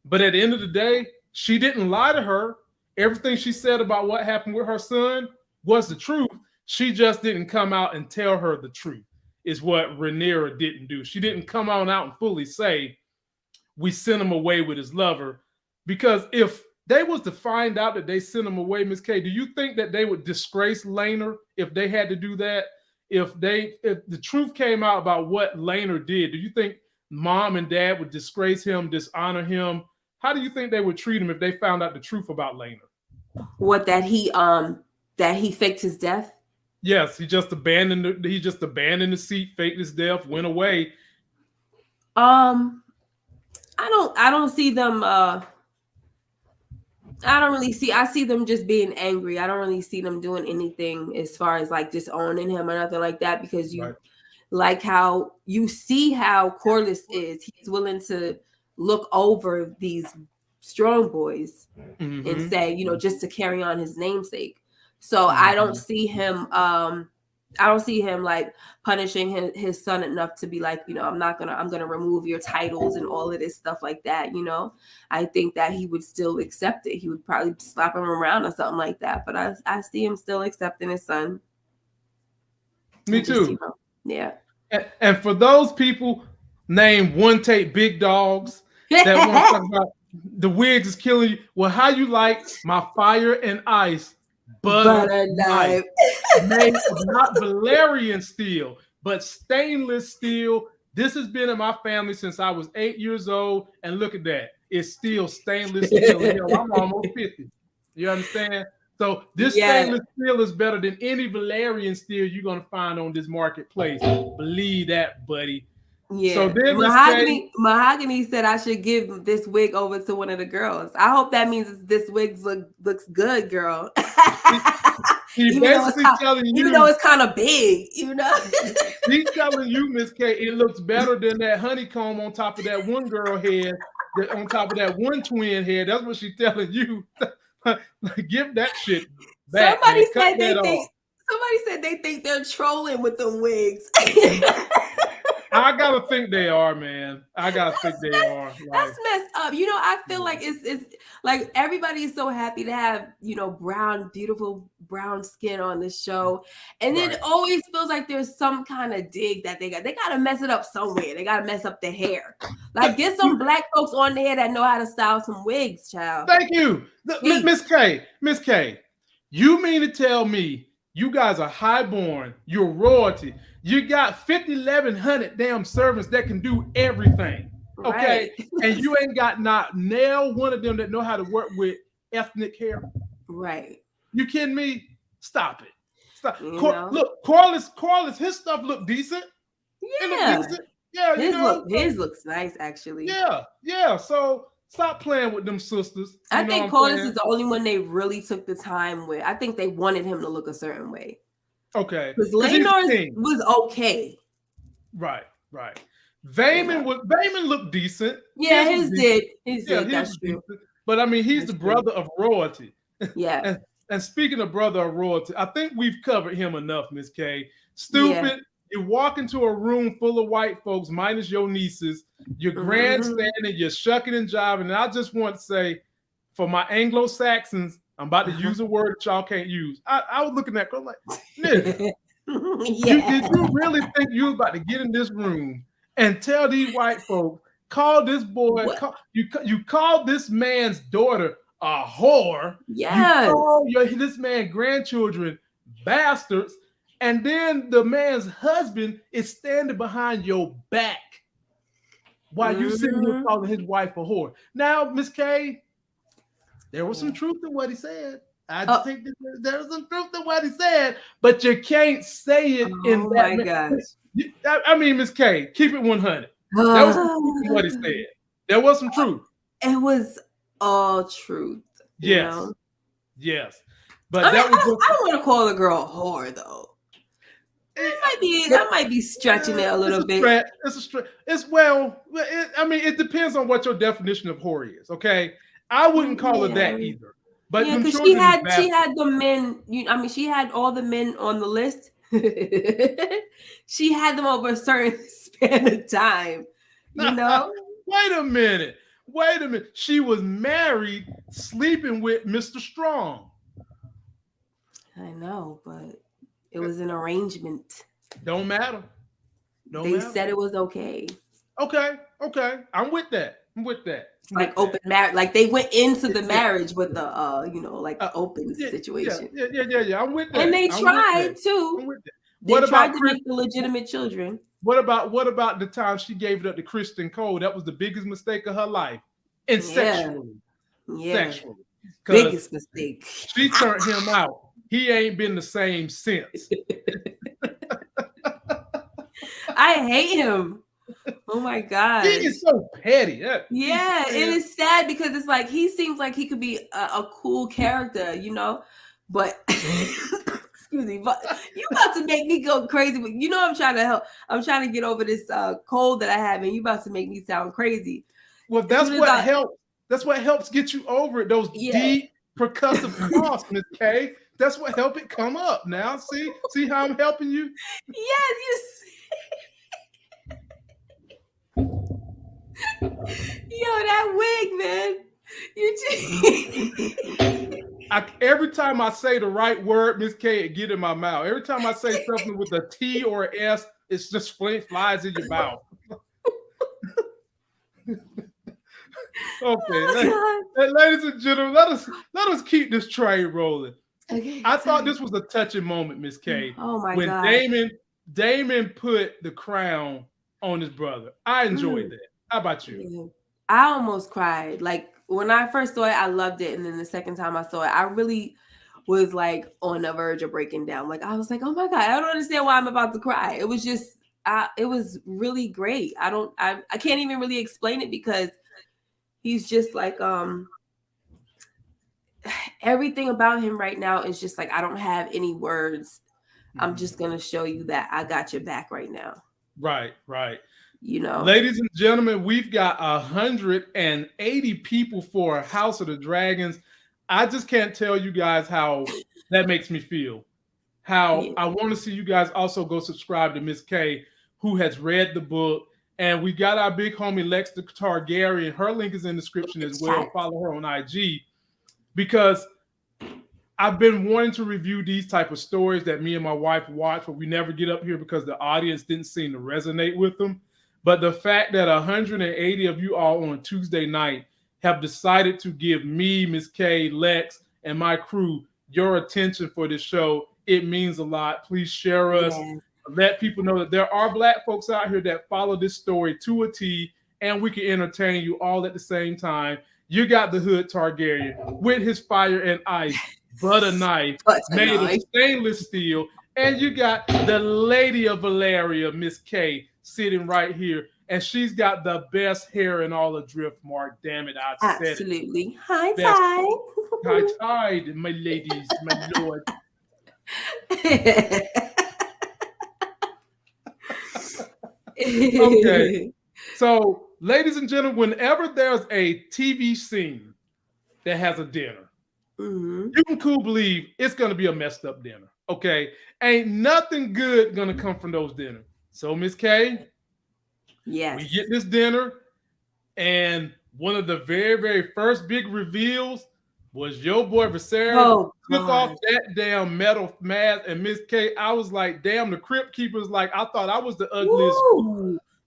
But at the end of the day, she didn't lie to her. Everything she said about what happened with her son was the truth. She just didn't come out and tell her the truth, is what Rhaenyra didn't do. She didn't come on out and fully say, we sent him away with his lover. Because if they was to find out that they sent him away, Miss K, do you think that they would disgrace Laner if they had to do that? If the truth came out about what Laner did, do you think mom and dad would disgrace him, dishonor him? How do you think they would treat him if they found out the truth about Laner? What, that he faked his death? Yes, he just abandoned the seat, faked his death, went away. I don't see them I see them just being angry. I don't really see them doing anything as far as like disowning him or nothing like that, because you like how you see how Corlys is. He's willing to look over these strong boys and say, you know, just to carry on his namesake. So I don't see him like punishing his son enough to be like, you know, I'm gonna remove your titles and all of this stuff like that. You know, I think that he would still accept it. He would probably slap him around or something like that. But I see him still accepting his son. Me too. You know, yeah. And for those people named One Take Big Dogs that want to talk about the wigs is killing you. Well, how you like my fire and ice butter knife made of not Valerian steel, but stainless steel. This has been in my family since I was 8 years old, and look at that. It's still stainless steel. Hell, I'm almost 50. You understand? So this stainless steel is better than any Valerian steel you're going to find on this marketplace. Believe that, buddy. Yeah. So then Mahogany said I should give this wig over to one of the girls. I hope that means this wig looks good, girl. He's basically telling you, even though it's kind of big, you know. He's telling you, Miss K, it looks better than that honeycomb on top of that one girl head, on top of that one twin head. That's what she's telling you. Give that shit back. Somebody said they think they're trolling with the wigs. I gotta think they are, man. I gotta think they are. That's messed up. You know, I feel like it's like everybody is so happy to have, you know, beautiful brown skin on the show. And then it always feels like there's some kind of dig that they gotta mess it up somewhere. They gotta mess up the hair. Like, get some black folks on there that know how to style some wigs, child. Thank you. Miss K, you mean to tell me you guys are highborn, you're royalty. You got 5,100 damn servants that can do everything, okay? Right. And you ain't got not nail one of them that know how to work with ethnic hair. Right. You kidding me? Stop it. Stop. Look, Corlys, his stuff look decent. Yeah. It look decent. Yeah, his looks nice, actually. Yeah. So stop playing with them sisters. I think Corlys is the only one they really took the time with. I think they wanted him to look a certain way. Okay. Because Laenor was okay. Right. Vaemon looked decent. Yeah, his did. That's true. Decent. But I mean, he's the brother of royalty. Yeah. and speaking of brother of royalty, I think we've covered him enough, Miss K. Stupid. Yeah. You walk into a room full of white folks, minus your nieces. You're grandstanding, you're shucking and jiving. And I just want to say, for my Anglo-Saxons, I'm about to use a word that y'all can't use. I was looking at her like, nigga, did you really think you was about to get in this room and tell these white folks, call this boy, you call this man's daughter a whore. Yeah. You call this man's grandchildren bastards, and then the man's husband is standing behind your back while you sitting here calling his wife a whore. Now, Miss K, there was some truth in what he said. I think there was some truth in what he said, but you can't say it in that. Oh my gosh! I mean, Miss K, keep it 100. There was some truth in what he said. There was some truth. It was all truth. Yes. You know? Yes. But I don't want to call a girl a whore though. That might be stretching it a little bit. It's a stretch. I mean, it depends on what your definition of whore is. Okay, I wouldn't call it that either. But yeah, because she had the men. She had all the men on the list. She had them over a certain span of time. You know. Wait a minute. She was married, sleeping with Mr. Strong. I know, but it was an arrangement. Don't matter. They said it was okay. Okay. I'm with that. Like open marriage, like they went into the marriage with the open situation. Yeah. I'm with that. And they tried too. They tried to make the legitimate children. What about the time she gave it up to Christian Cole? That was the biggest mistake of her life. And sexually. Biggest mistake. She turned him out. He ain't been the same since. I hate him. Oh my God. He is so petty. Yeah, it is sad because it's like he seems like he could be a cool character, but excuse me, but you about to make me go crazy. But I'm trying to help. I'm trying to get over this cold that I have, and you about to make me sound crazy. Well, that's what helps. That's what helps get you over it. Those deep percussive coughs, Miss K. That's what help it come up. Now, see how I'm helping you? Yes, you see. Yo, that wig, man. Every time I say the right word, Miss K, it get in my mouth. Every time I say something with a T or an S, it's just flies in your mouth. Okay, ladies and gentlemen, let us keep this train rolling. Okay, I thought this was a touching moment, Miss K. Oh my when God. Damon put the crown on his brother. I enjoyed that. How about you? I almost cried. Like when I first saw it, I loved it, and then the second time I saw it, I really was like on the verge of breaking down. Like I was like, oh my God, I don't understand why I'm about to cry. It was just, it was really great. I can't even really explain it because he's just like, everything about him right now is just like, I don't have any words. I'm just going to show you that I got your back right now. Right. Ladies and gentlemen, we've got 180 people for House of the Dragons. I just can't tell you guys how that makes me feel. I want to see you guys also go subscribe to Miss K, who has read the book. And we got our big homie Lex the Targaryen. Her link is in the description as well. Follow her on IG. Because I've been wanting to review these type of stories that me and my wife watch, but we never get up here because the audience didn't seem to resonate with them. But the fact that 180 of you all on Tuesday night have decided to give me, Miss K, Lex, and my crew your attention for this show, it means a lot. Please share us. Let people know that there are Black folks out here that follow this story to a T, and we can entertain you all at the same time. You got the Hood Targaryen with his fire and ice butter knife made of stainless steel, and you got the Lady of Valeria, Miss K, sitting right here, and she's got the best hair in all of Driftmark. Damn it, I said it. Absolutely. High tide. High tide, my ladies, my lord. Okay. So, ladies and gentlemen, whenever there's a TV scene that has a dinner, you can cool believe it's going to be a messed up dinner. Okay. Ain't nothing good going to come from those dinners. So, Miss K, we get this dinner, and one of the very, very first big reveals was your boy Viserys took off that damn metal mask, and Miss K, I was like, damn, the Crypt Keeper's like, I thought I was the ugliest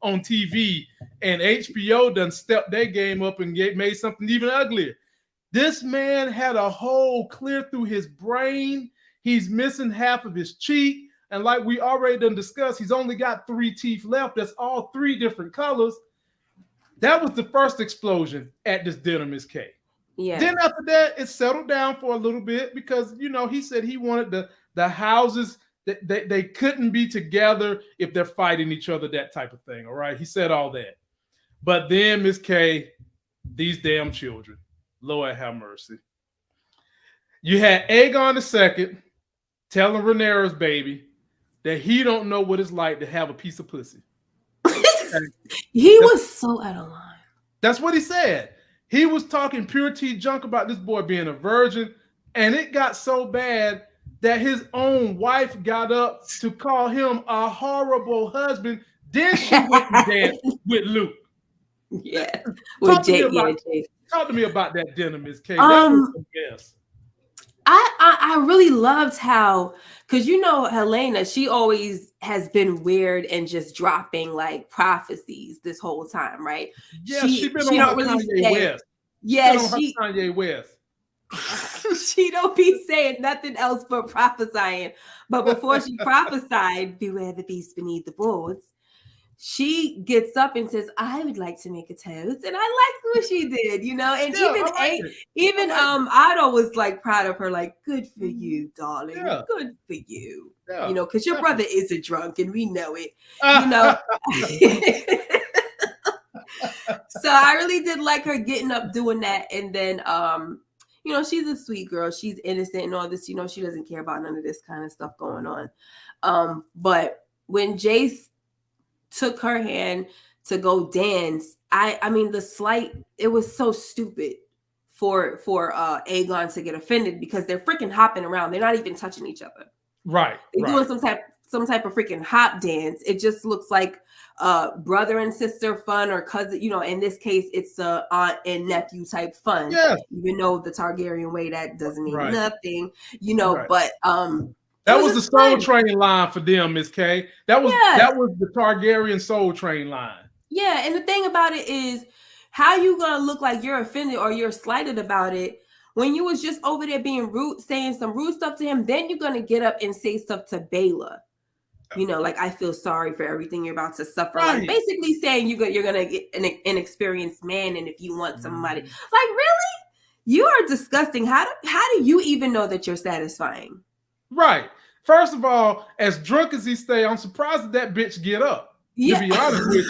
on TV, and HBO done stepped their game up and made something even uglier. This man had a hole clear through his brain. He's missing half of his cheek. And like we already done discussed, he's only got 3 teeth left. That's all 3 different colors. That was the first explosion at this dinner, Miss K. Yeah. Then after that, it settled down for a little bit because, he said he wanted the houses that they couldn't be together if they're fighting each other, that type of thing. All right. He said all that. But then, Miss K, these damn children, Lord have mercy. You had Aegon II telling Rhaenyra's baby that he don't know what it's like to have a piece of pussy. He was so out of line. That's what he said. He was talking pure tea junk about this boy being a virgin, and it got so bad that his own wife got up to call him a horrible husband. Then she went and danced with Luke. Yeah. Talk to me about that dinner, Miss K. That was the best. I really loved how, because you know Helena, she always has been weird and just dropping like prophecies this whole time, right? Yeah, she been on her Kanye West. Yeah, she Kanye West. She don't be saying nothing else but prophesying. But before she prophesied, beware the beast beneath the boards, she gets up and says, I would like to make a toast. And I liked what she did, you know. And even Otto was like proud of her, like, good for you, darling. Yeah. Good for you. Yeah. You know, because your brother is a drunk and we know it. You know. So I really did like her getting up doing that. And then you know, she's a sweet girl. She's innocent and all this, you know, she doesn't care about none of this kind of stuff going on. But when Jace took her hand to go dance, I mean the slight, it was so stupid for Aegon to get offended because they're freaking hopping around. They're not even touching each other. Right. They're doing some type of freaking hop dance. It just looks like brother and sister fun or cousin, you know, in this case it's aunt and nephew type fun. Yeah. Even though the Targaryen way that doesn't mean nothing, you know, but that was the Soul Train line for them, Miss K. That was the Targaryen Soul Train line. Yeah, and the thing about it is, how you gonna look like you're offended or you're slighted about it when you was just over there being rude, saying some rude stuff to him? Then you're gonna get up and say stuff to Baela. You know, like, I feel sorry for everything you're about to suffer. Right. Like, basically saying you're gonna get an inexperienced man, and if you want somebody, like, really, you are disgusting. How do you even know that you're satisfying? Right. First of all, as drunk as he stay, I'm surprised that bitch get up. Yeah. To be honest with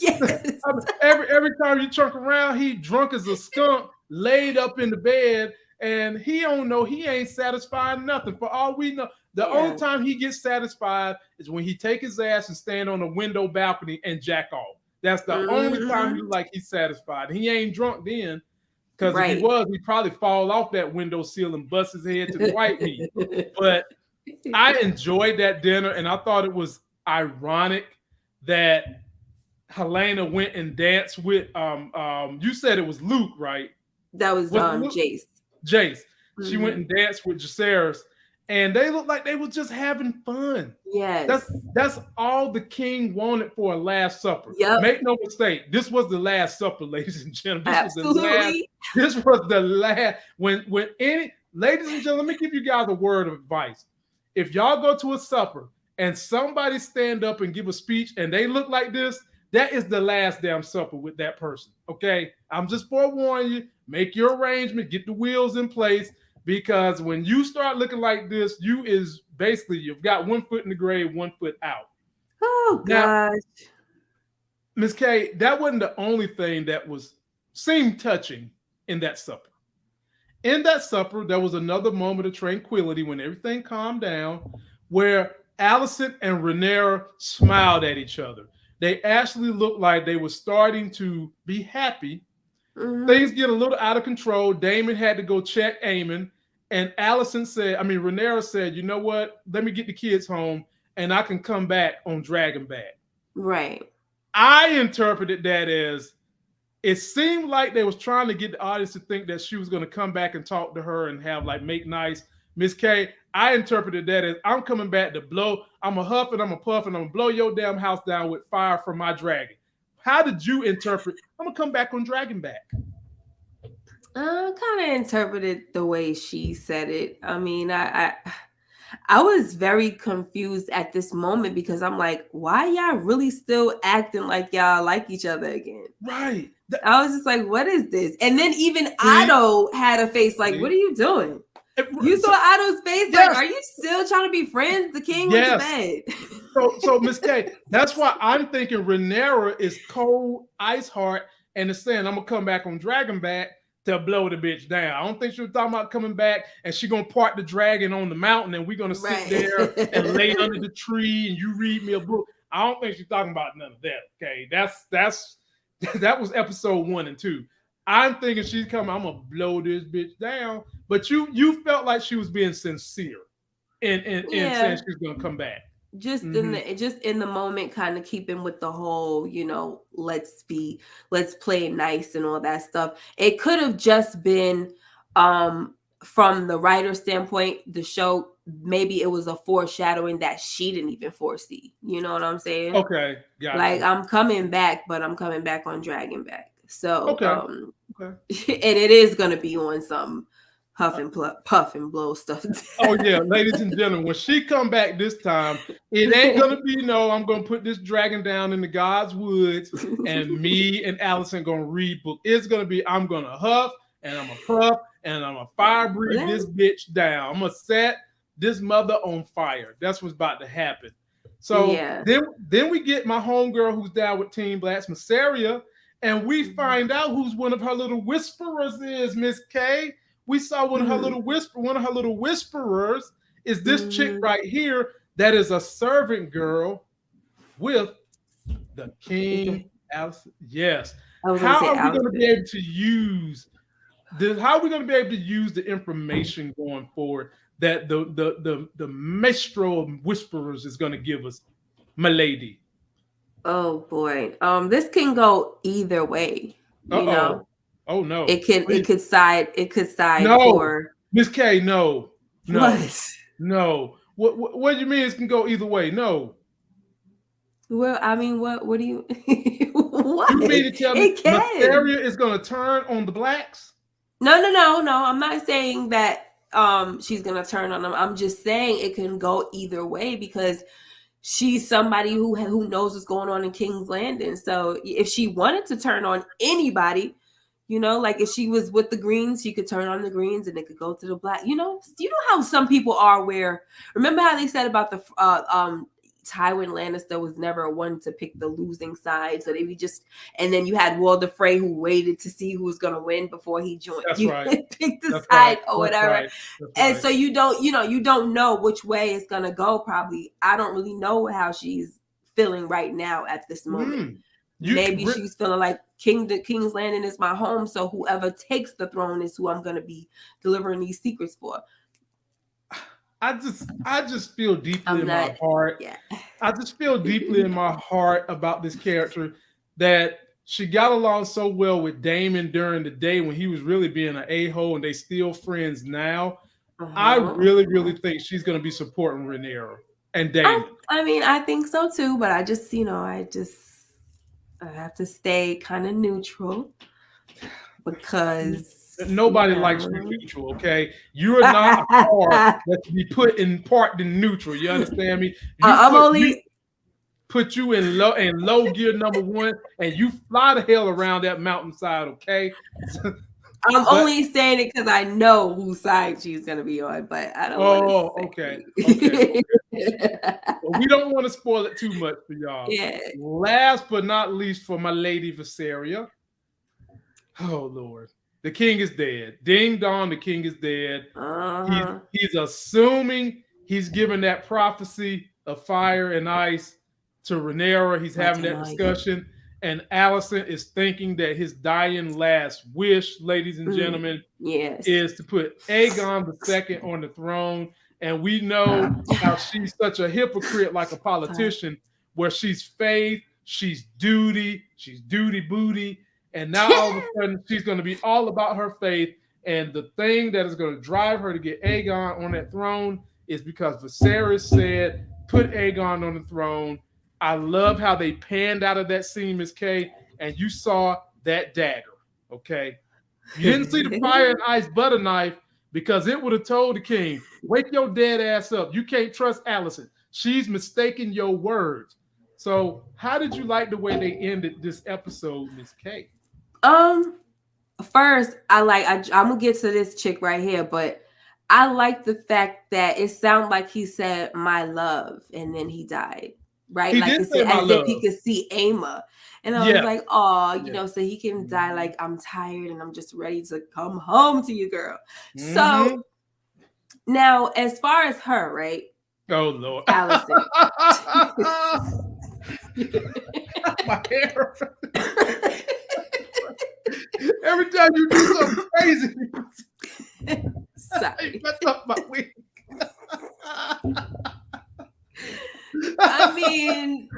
you. Yes. Every time you chunk around, he drunk as a skunk, laid up in the bed, and he don't know, he ain't satisfying nothing. For all we know, the only time he gets satisfied is when he take his ass and stand on a window balcony and jack off. That's the only time he like he's satisfied. He ain't drunk then. Because if he was, he'd probably fall off that window sill and bust his head to the white meat. But I enjoyed that dinner, and I thought it was ironic that Helena went and danced with you said it was Luke, right? That was Jace. Jace. She went and danced with Jacaerys, and they looked like they were just having fun. Yes. That's all the king wanted for a Last Supper. Yep. Make no mistake, this was the Last Supper, ladies and gentlemen. Absolutely. This was the last. When any, ladies and gentlemen, let me give you guys a word of advice. If y'all go to a supper and somebody stand up and give a speech and they look like this, that is the last damn supper with that person. Okay, I'm just forewarning you. Make your arrangement, get the wheels in place, because when you start looking like this, you've got 1 foot in the grave, 1 foot out. Oh gosh, Miss K, that wasn't the only thing that seemed touching in that supper. In that supper, there was another moment of tranquility when everything calmed down, where Alicent and Rhaenyra smiled at each other. They actually looked like they were starting to be happy. Things get a little out of control. Daemon had to go check Aemon, and Rhaenyra said, you know what? Let me get the kids home, and I can come back on Dragonback. Right. I interpreted that as, it seemed like they was trying to get the audience to think that she was going to come back and talk to her and have like make nice. Miss K, I interpreted that as, I'm coming back to blow. I'm a huff and I'm a puff and I'm going to blow your damn house down with fire from my dragon. How did you interpret, I'm going to come back on Dragonback? I kind of interpreted the way she said it. I mean, I was very confused at this moment because I'm like, why y'all really still acting like y'all like each other again? Right. I was just like, what is this? And then even Otto had a face like, what are you doing? You saw Otto's face like, are you still trying to be friends? The king went to bed. So Miss K, that's why I'm thinking Rhaenyra is cold, ice heart, and is saying, I'm going to come back on Dragonback to blow the bitch down. I don't think she was talking about coming back and she going to park the dragon on the mountain and we're going to sit there and lay under the tree and you read me a book. I don't think she's talking about none of that. Okay, that was episode 1 and 2. I'm thinking she's coming. I'm gonna blow this bitch down. But you felt like she was being sincere in saying she's gonna come back. Just in the moment, kind of keeping with the whole, let's play nice and all that stuff. It could have just been from the writer's standpoint, the show, maybe it was a foreshadowing that she didn't even foresee. You know what I'm saying? Okay, got like you. I'm coming back, but I'm coming back on Dragon Back. So okay. And it is gonna be on some puff and blow stuff. Oh yeah, ladies and gentlemen, when she come back this time, it ain't gonna be I'm gonna put this dragon down in the God's woods, and me and Allison gonna read book. It's gonna be I'm gonna huff and I'm gonna puff and I'm gonna fire breathe this bitch down. I'm gonna set this mother on fire. That's what's about to happen. So then we get my homegirl who's down with Team Blacks, Masseria, and we find out who's one of her little whisperers is, Miss K. We saw one of her little whisperers is this chick right here that is a servant girl with the King. Allison. Yes. How are we going to be able to use this? How are we going to be able to use the information going forward that the maestro of whisperers is going to give us, my lady? Oh boy. This can go either way. You know. Oh no! It could side no. for Miss K. No. What? No. What do you mean it can go either way? No. Well, I mean, what do you? What? You mean to tell me Masseria is going to turn on the blacks? No. I'm not saying that she's going to turn on them. I'm just saying it can go either way because she's somebody who knows what's going on in King's Landing. So if she wanted to turn on anybody. Like if she was with the Greens, she could turn on the Greens and it could go to the black. You know how some people are remember how they said about the Tywin Lannister was never one to pick the losing side. So and then you had Walder Frey who waited to see who was going to win before he joined. That's right. Pick the side or whatever. And so you don't know which way it's going to go. Probably. I don't really know how she's feeling right now at this moment. Maybe she's feeling like King's Landing is my home, so whoever takes the throne is who I'm going to be delivering these secrets for. I just feel deeply in my heart. Yeah. I just feel deeply in my heart about this character that she got along so well with Daemon during the day when he was really being an a-hole, and they still friends now. I really, really think she's going to be supporting Rhaenyra and Daemon. I think so too, but I have to stay kind of neutral because nobody likes you neutral, okay? You are not a part that to be put in neutral. You understand me? Put you in low gear number 1, and you fly the hell around that mountainside, okay? I'm only saying it because I know whose side she's gonna be on, but I don't. Okay. Well, we don't want to spoil it too much for y'all. Yeah. Last but not least, for my lady Visseria. Oh Lord, the king is dead. Ding dong, the king is dead. He's assuming he's giving that prophecy of fire and ice to Rhaenyra. He's having that discussion. And Allison is thinking that his dying last wish, ladies and gentlemen, is to put Aegon II on the throne. And we know how she's such a hypocrite, like a politician, where she's faith, she's duty booty. And now all of a sudden she's going to be all about her faith. And the thing that is going to drive her to get Aegon on that throne is because Viserys said, put Aegon on the throne. I love how they panned out of that scene, Miss K, and you saw that dagger, okay? You didn't see the fire and ice butter knife because it would have told the king, wake your dead ass up. You can't trust Allison. She's mistaken your words. So how did you like the way they ended this episode, Miss K? First, I'm going to get to this chick right here, but I like the fact that it sounded like he said, my love, and then he died. Right, he like did say my love. If he could see Aema, and I was like, "Oh, so he can die like I'm tired and I'm just ready to come home to you, girl." So now, as far as her, right? Oh Lord, Allison, my hair. Every time you do something crazy, Sorry. you mess up my wig. I mean,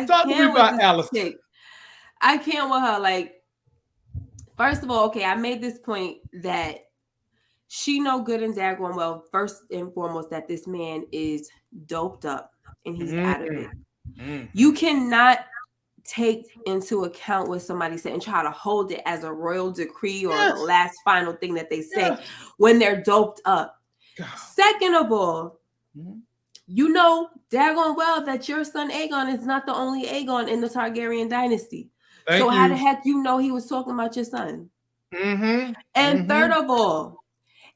Talk to me about Alice. Chick. I can't with her. Like, first of all, okay, I made this point that she know good and daggone well, first and foremost, that this man is doped up and he's out of it. You cannot take into account what somebody said and try to hold it as a royal decree or the last final thing that they say when they're doped up. God. Second of all, you know daggone well that your son Aegon is not the only Aegon in the Targaryen dynasty. So how the heck you know he was talking about your son? And third of all,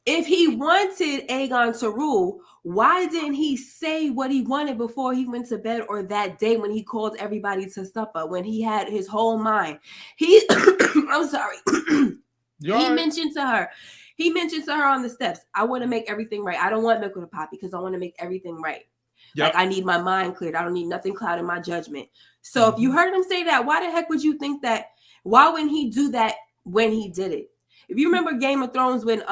if he wanted Aegon to rule, why didn't he say what he wanted before he went to bed or that day when he called everybody to supper, when he had his whole mind? I'm sorry. Mentioned to her on the steps, I want to make everything right. I don't want milk with a poppy because I want to make everything right. Like I need my mind cleared. I don't need nothing clouding my judgment. So if you heard him say that, why the heck would you think that? Why wouldn't he do that when he did it? If you remember Game of Thrones when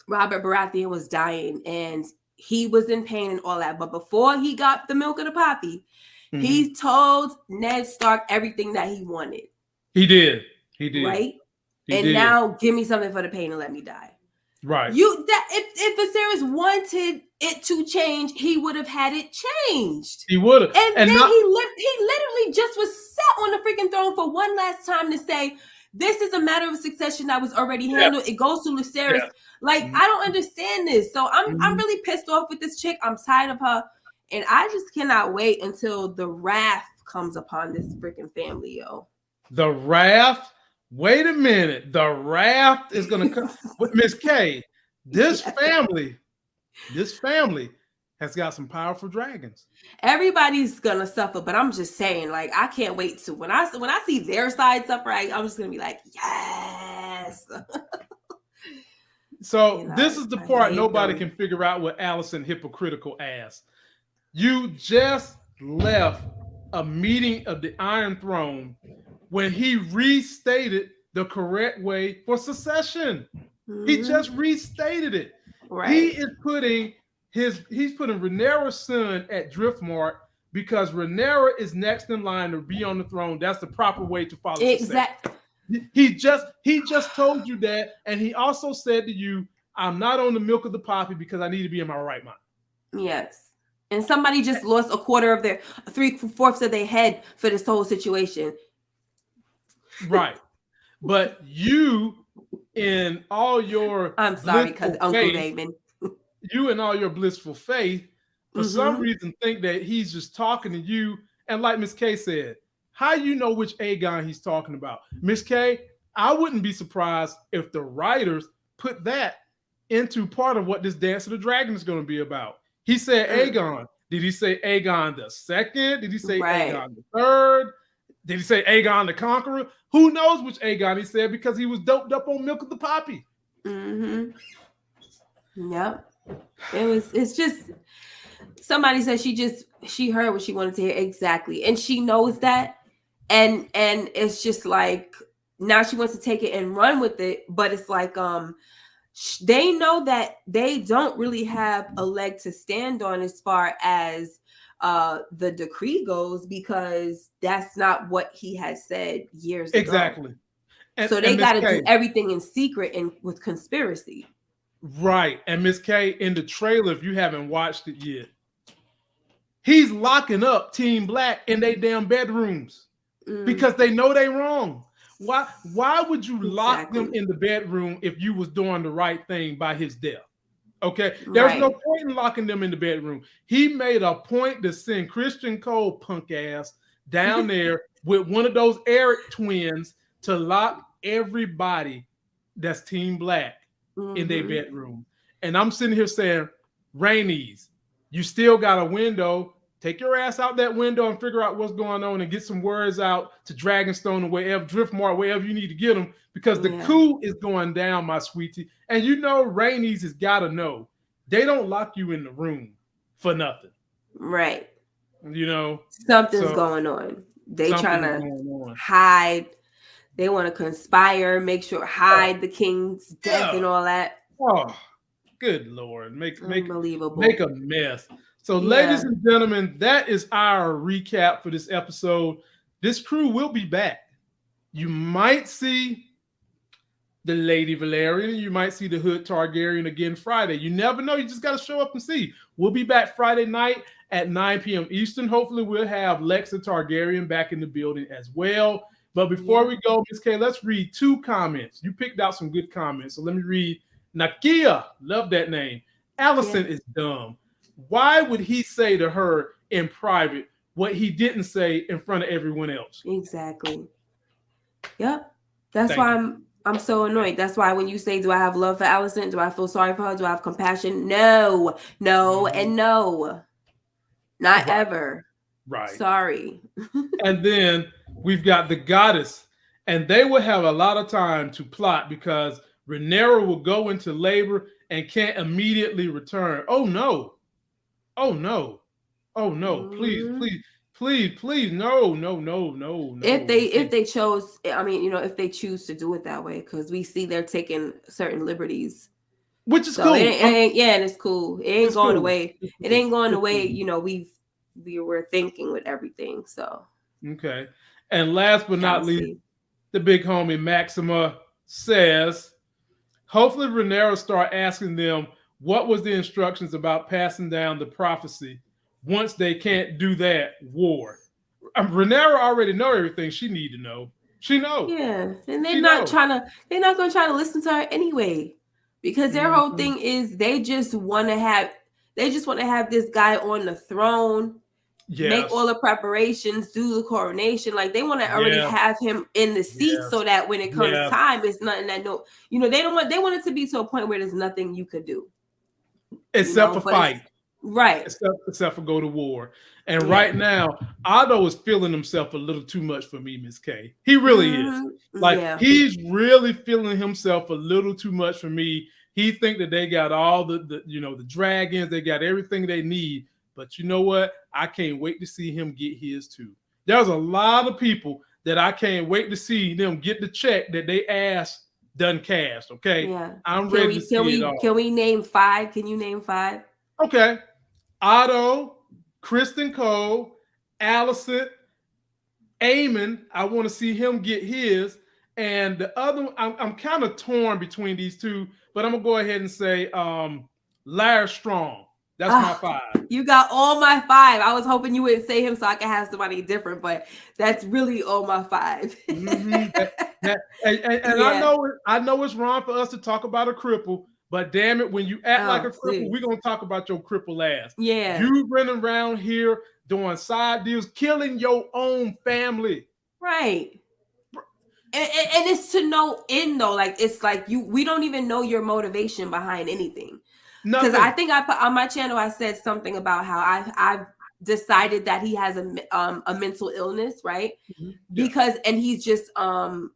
Robert Baratheon was dying and he was in pain and all that, but before he got the milk of the poppy, he told Ned Stark everything that he wanted. He did. Right? Now give me something for the pain and let me die. Right. If Viserys wanted it to change, he would have had it changed. He would have. And then he literally just was sat on the freaking throne for one last time to say, this is a matter of succession that was already handled. It goes to Lucerys. Like, I don't understand this. So I'm really pissed off with this chick. I'm tired of her. And I just cannot wait until the wrath comes upon this freaking family, yo. The wrath? Wait a minute. The wrath is going to come. With Miss K, this family has got some powerful dragons. Everybody's gonna suffer, but I'm just saying, like, I can't wait to when I see their side suffer, I'm just gonna be like, yes. So this is the part nobody can figure out what Allison hypocritical ass. You just left a meeting of the Iron Throne when he restated the correct way for secession. He just restated it. Right. He's putting Rhaenyra's son at Driftmark because Rhaenyra is next in line to be on the throne. That's the proper way to follow. Exactly. He just told you that, and he also said to you, "I'm not on the milk of the poppy because I need to be in my right mind." Yes. And somebody just lost a quarter of their 3/4 of their head for this whole situation. Right. But you in all your because Uncle Damon. You and all your blissful faith, for some reason, think that he's just talking to you. And like Miss K said, how you know which Aegon he's talking about? Miss K, I wouldn't be surprised if the writers put that into part of what this Dance of the Dragon is going to be about. He said Aegon. Did he say Aegon the Second? Did he say Aegon the Third? Did he say Aegon the Conqueror? Who knows which Aegon he said because he was doped up on milk of the poppy. Yep. It's just somebody said she heard what she wanted to hear exactly, and she knows that, and it's just like now she wants to take it and run with it, but it's like they know that they don't really have a leg to stand on as far as the decree goes because that's not what he has said years ago. And, so they got to do everything in secret and with conspiracy. Right. And Miss K, in the trailer, if you haven't watched it yet, he's locking up Team Black in their damn bedrooms because they know they wrong. Why would you lock them in the bedroom if you was doing the right thing by his death? Okay. There's no point in locking them in the bedroom. He made a point to send Christian Cole punk ass down there with one of those Eric twins to lock everybody that's Team Black in their bedroom. And I'm sitting here saying, Rainey's, you still got a window. Take your ass out that window and figure out what's going on and get some words out to Dragonstone or wherever, Driftmark, wherever you need to get them, because the coup is going down, my sweetie. And you know, Rainey's has got to know they don't lock you in the room for nothing. Right. You know, something's going on. They trying to hide They want to conspire, make sure, hide the king's death and all that. Oh, good Lord. Make Unbelievable. a mess. So, ladies and gentlemen, that is our recap for this episode. This crew will be back. You might see the Lady Valerian. You might see the Hood Targaryen again Friday. You never know. You just got to show up and see. We'll be back Friday night at 9 p.m. Eastern. Hopefully, we'll have Lexa Targaryen back in the building as well. But before we go, Ms. K, let's read 2 comments. You picked out some good comments. So let me read. Nakia, love that name. Allison is dumb. Why would he say to her in private what he didn't say in front of everyone else? Exactly. Yep. That's why I'm so annoyed. That's why when you say, do I have love for Allison? Do I feel sorry for her? Do I have compassion? No, and no. Not ever. Right. Sorry. And then we've got the goddess. And they will have a lot of time to plot because Rhaenyra will go into labor and can't immediately return. Oh, no. Oh, no. Oh, no. Please, no. If they chose, I mean, if they choose to do it that way, because we see they're taking certain liberties, which is cool. And it's cool. It ain't going away. It ain't going away. We were thinking with everything. So okay. And last but not least, the big homie Maxima says, hopefully Rhaenyra start asking them what was the instructions about passing down the prophecy. Once they can't do that, war. Rhaenyra already know everything she need to know. She knows. Yeah, and they're not going to try to listen to her anyway, because their whole thing is they just want to have this guy on the throne, make all the preparations, do the coronation. Like they want to already have him in the seat so that when it comes time, it's nothing that they want it to be to a point where there's nothing you could do. Except for fight. Right. Except for go to war. And right now, Otto is feeling himself a little too much for me, Miss K. He really is. Like he's really feeling himself a little too much for me. He think that they got all the dragons, they got everything they need. But you know what? I can't wait to see him get his too. There's a lot of people that I can't wait to see them get the check that they asked done cashed. Okay. Yeah. I'm ready to see it all. Can we name 5? Can you name 5? Okay. Otto, Kristen Cole, Allison, Eamon. I want to see him get his. And the other, I'm kind of torn between these two, but I'm gonna go ahead and say Larry Strong. That's my 5. You got all my 5. I was hoping you wouldn't say him so I could have somebody different, but that's really all my 5. I know it's wrong for us to talk about a cripple. But damn it, when you act like a cripple, we're going to talk about your cripple ass. Yeah. You running around here doing side deals, killing your own family. Right. And it's to no end, though. Like, it's like we don't even know your motivation behind anything. Because I think I put on my channel, I said something about how I've decided that he has a mental illness, right? Mm-hmm. Because he's just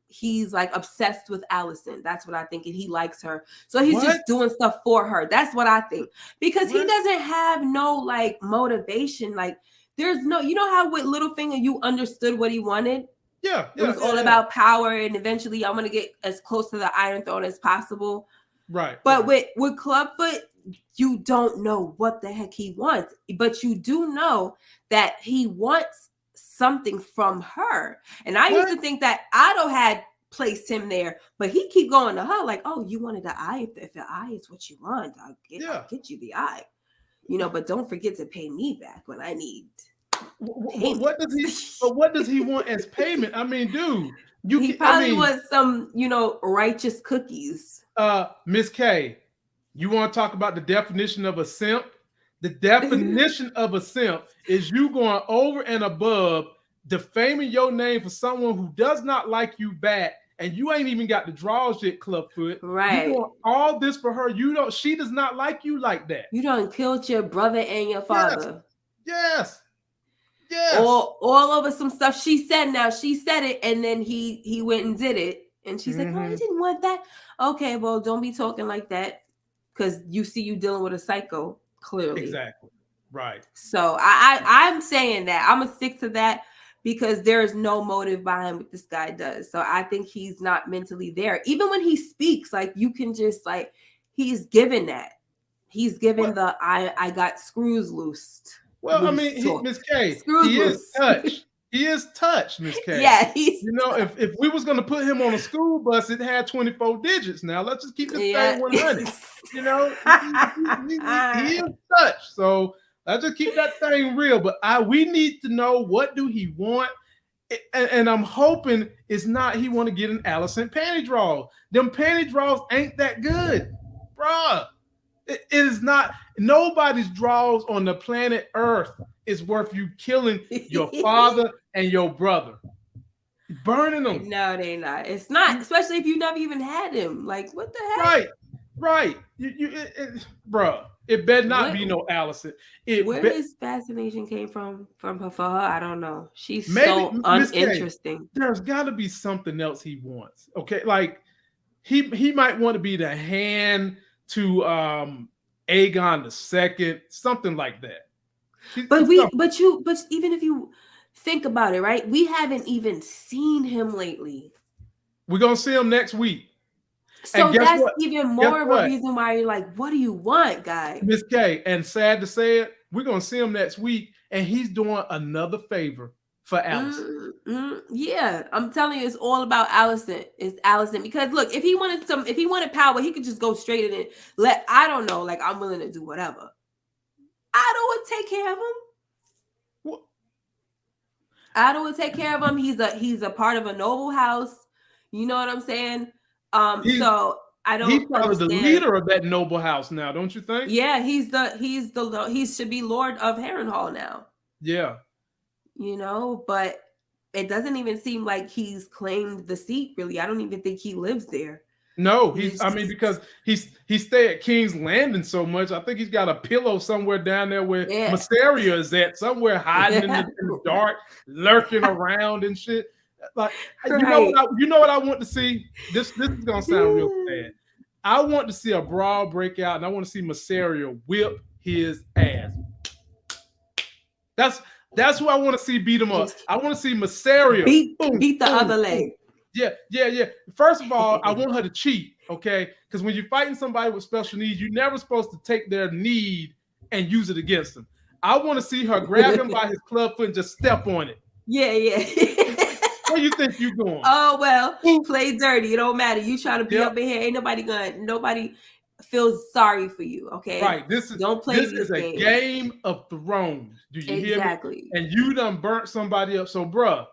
he's like obsessed with Allison. That's what I think, and he likes her, so he's just doing stuff for her. That's what I think, because he doesn't have no like motivation. Like there's no, how with Littlefinger you understood what he wanted. Yeah, it was all about power, and eventually I'm gonna get as close to the Iron Throne as possible. Right. But with Clubfoot, you don't know what the heck he wants, but you do know that he wants something from her. And I used to think that Otto had placed him there, but he keep going to her like, "Oh, you wanted the eye? If the eye is what you want, I'll get you the eye, But don't forget to pay me back when I need." What does he want as payment? I mean, dude, he probably wants some, righteous cookies. Miss K, you want to talk about the definition of a simp? The definition of a simp is you going over and above defaming your name for someone who does not like you back, and you ain't even got the draws yet, Clubfoot. Right. You doing all this for her. She does not like you like that. You done killed your brother and your father. Yes. All over some stuff she said. Now she said it, and then he went and did it. And she's like, "Oh, I didn't want that." Okay, well, don't be talking like that, because you dealing with a psycho, clearly. Exactly. Right. So I'm saying that I'm gonna stick to that, because there is no motive behind what this guy does. So I think he's not mentally there. Even when he speaks, like you can just like he's given that. He's given I got screws loosed. Well, I mean, Miss K, he is touched. He is touched, Miss K. Yeah, he's if we was gonna put him on a school bus, it had 24 digits. Now let's just keep this thing 100. You know, he is touched. So let's just keep that thing real. But we need to know, what do he want? And I'm hoping it's not he want to get an Allison panty draw. Them panty draws ain't that good, bruh. It is not. Nobody's draws on the planet Earth is worth you killing your father and your brother, burning them. No, they not. It's not, especially if you never even had him. Like, what the heck? Right. Bruh, it better not be no Allison. Where his fascination came from her for her, I don't know. She's so uninteresting. There's got to be something else he wants. Okay, like he might want to be the hand to Aegon II, something like that. But even if you think about it, right? We haven't even seen him lately. We're gonna see him next week. So that's even more of a reason why you're like, what do you want, guy? Miss K, and sad to say it, we're gonna see him next week, and he's doing another favor for Allison. Yeah, I'm telling you, it's all about Allison. It's Allison, because look, if he wanted power, he could just go straight in and I'm willing to do whatever. Otto would take care of him. What? Otto would take care of him. He's a part of a noble house. You know what I'm saying? So I don't. He's probably the leader of that noble house now, don't you think? Yeah, he should be Lord of Harrenhal now. Yeah. You know, but it doesn't even seem like he's claimed the seat, really. I don't even think he lives there. No, because he stay at King's Landing so much. I think he's got a pillow somewhere down there where Mysteria is at, somewhere hiding in the dark, lurking around and shit. Like, you know what I want to see? This is gonna sound real bad. I want to see a brawl break out, and I want to see Mysteria whip his ass. That's who I want to see beat him up. I want to see Mysteria beat the other leg. Yeah. First of all, I want her to cheat, okay? Because when you're fighting somebody with special needs, you're never supposed to take their need and use it against them. I want to see her grab him by his club foot and just step on it. Yeah. Where you think you're going? Oh, well, play dirty. It don't matter. You try to be up in here. Ain't nobody feels sorry for you, okay? Right. This is a Game of Thrones. Do you hear me? Exactly. And you done burnt somebody up. So, bruh,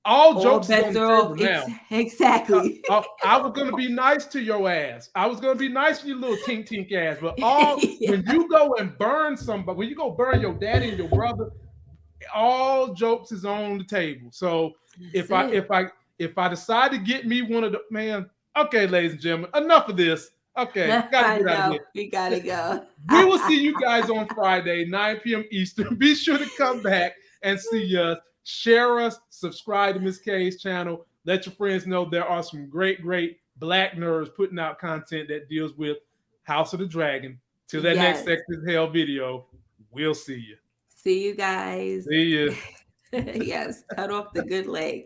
all jokes on the table now. Exactly. I was gonna be nice to your ass. I was gonna be nice to your little tink ass. But when you go and burn somebody, when you go burn your daddy and your brother, all jokes is on the table. So if I decide to get me one of the okay, ladies and gentlemen, enough of this. Okay, gotta get out of here. We gotta go. We will see you guys on Friday, 9 p.m. Eastern. Be sure to come back and see us. Share us, subscribe to Miss K's channel. Let your friends know there are some great Black nerds putting out content that deals with House of the Dragon. Till that next Sex is Hell video, we'll see you. See you guys. See you. Yes, cut off the good leg.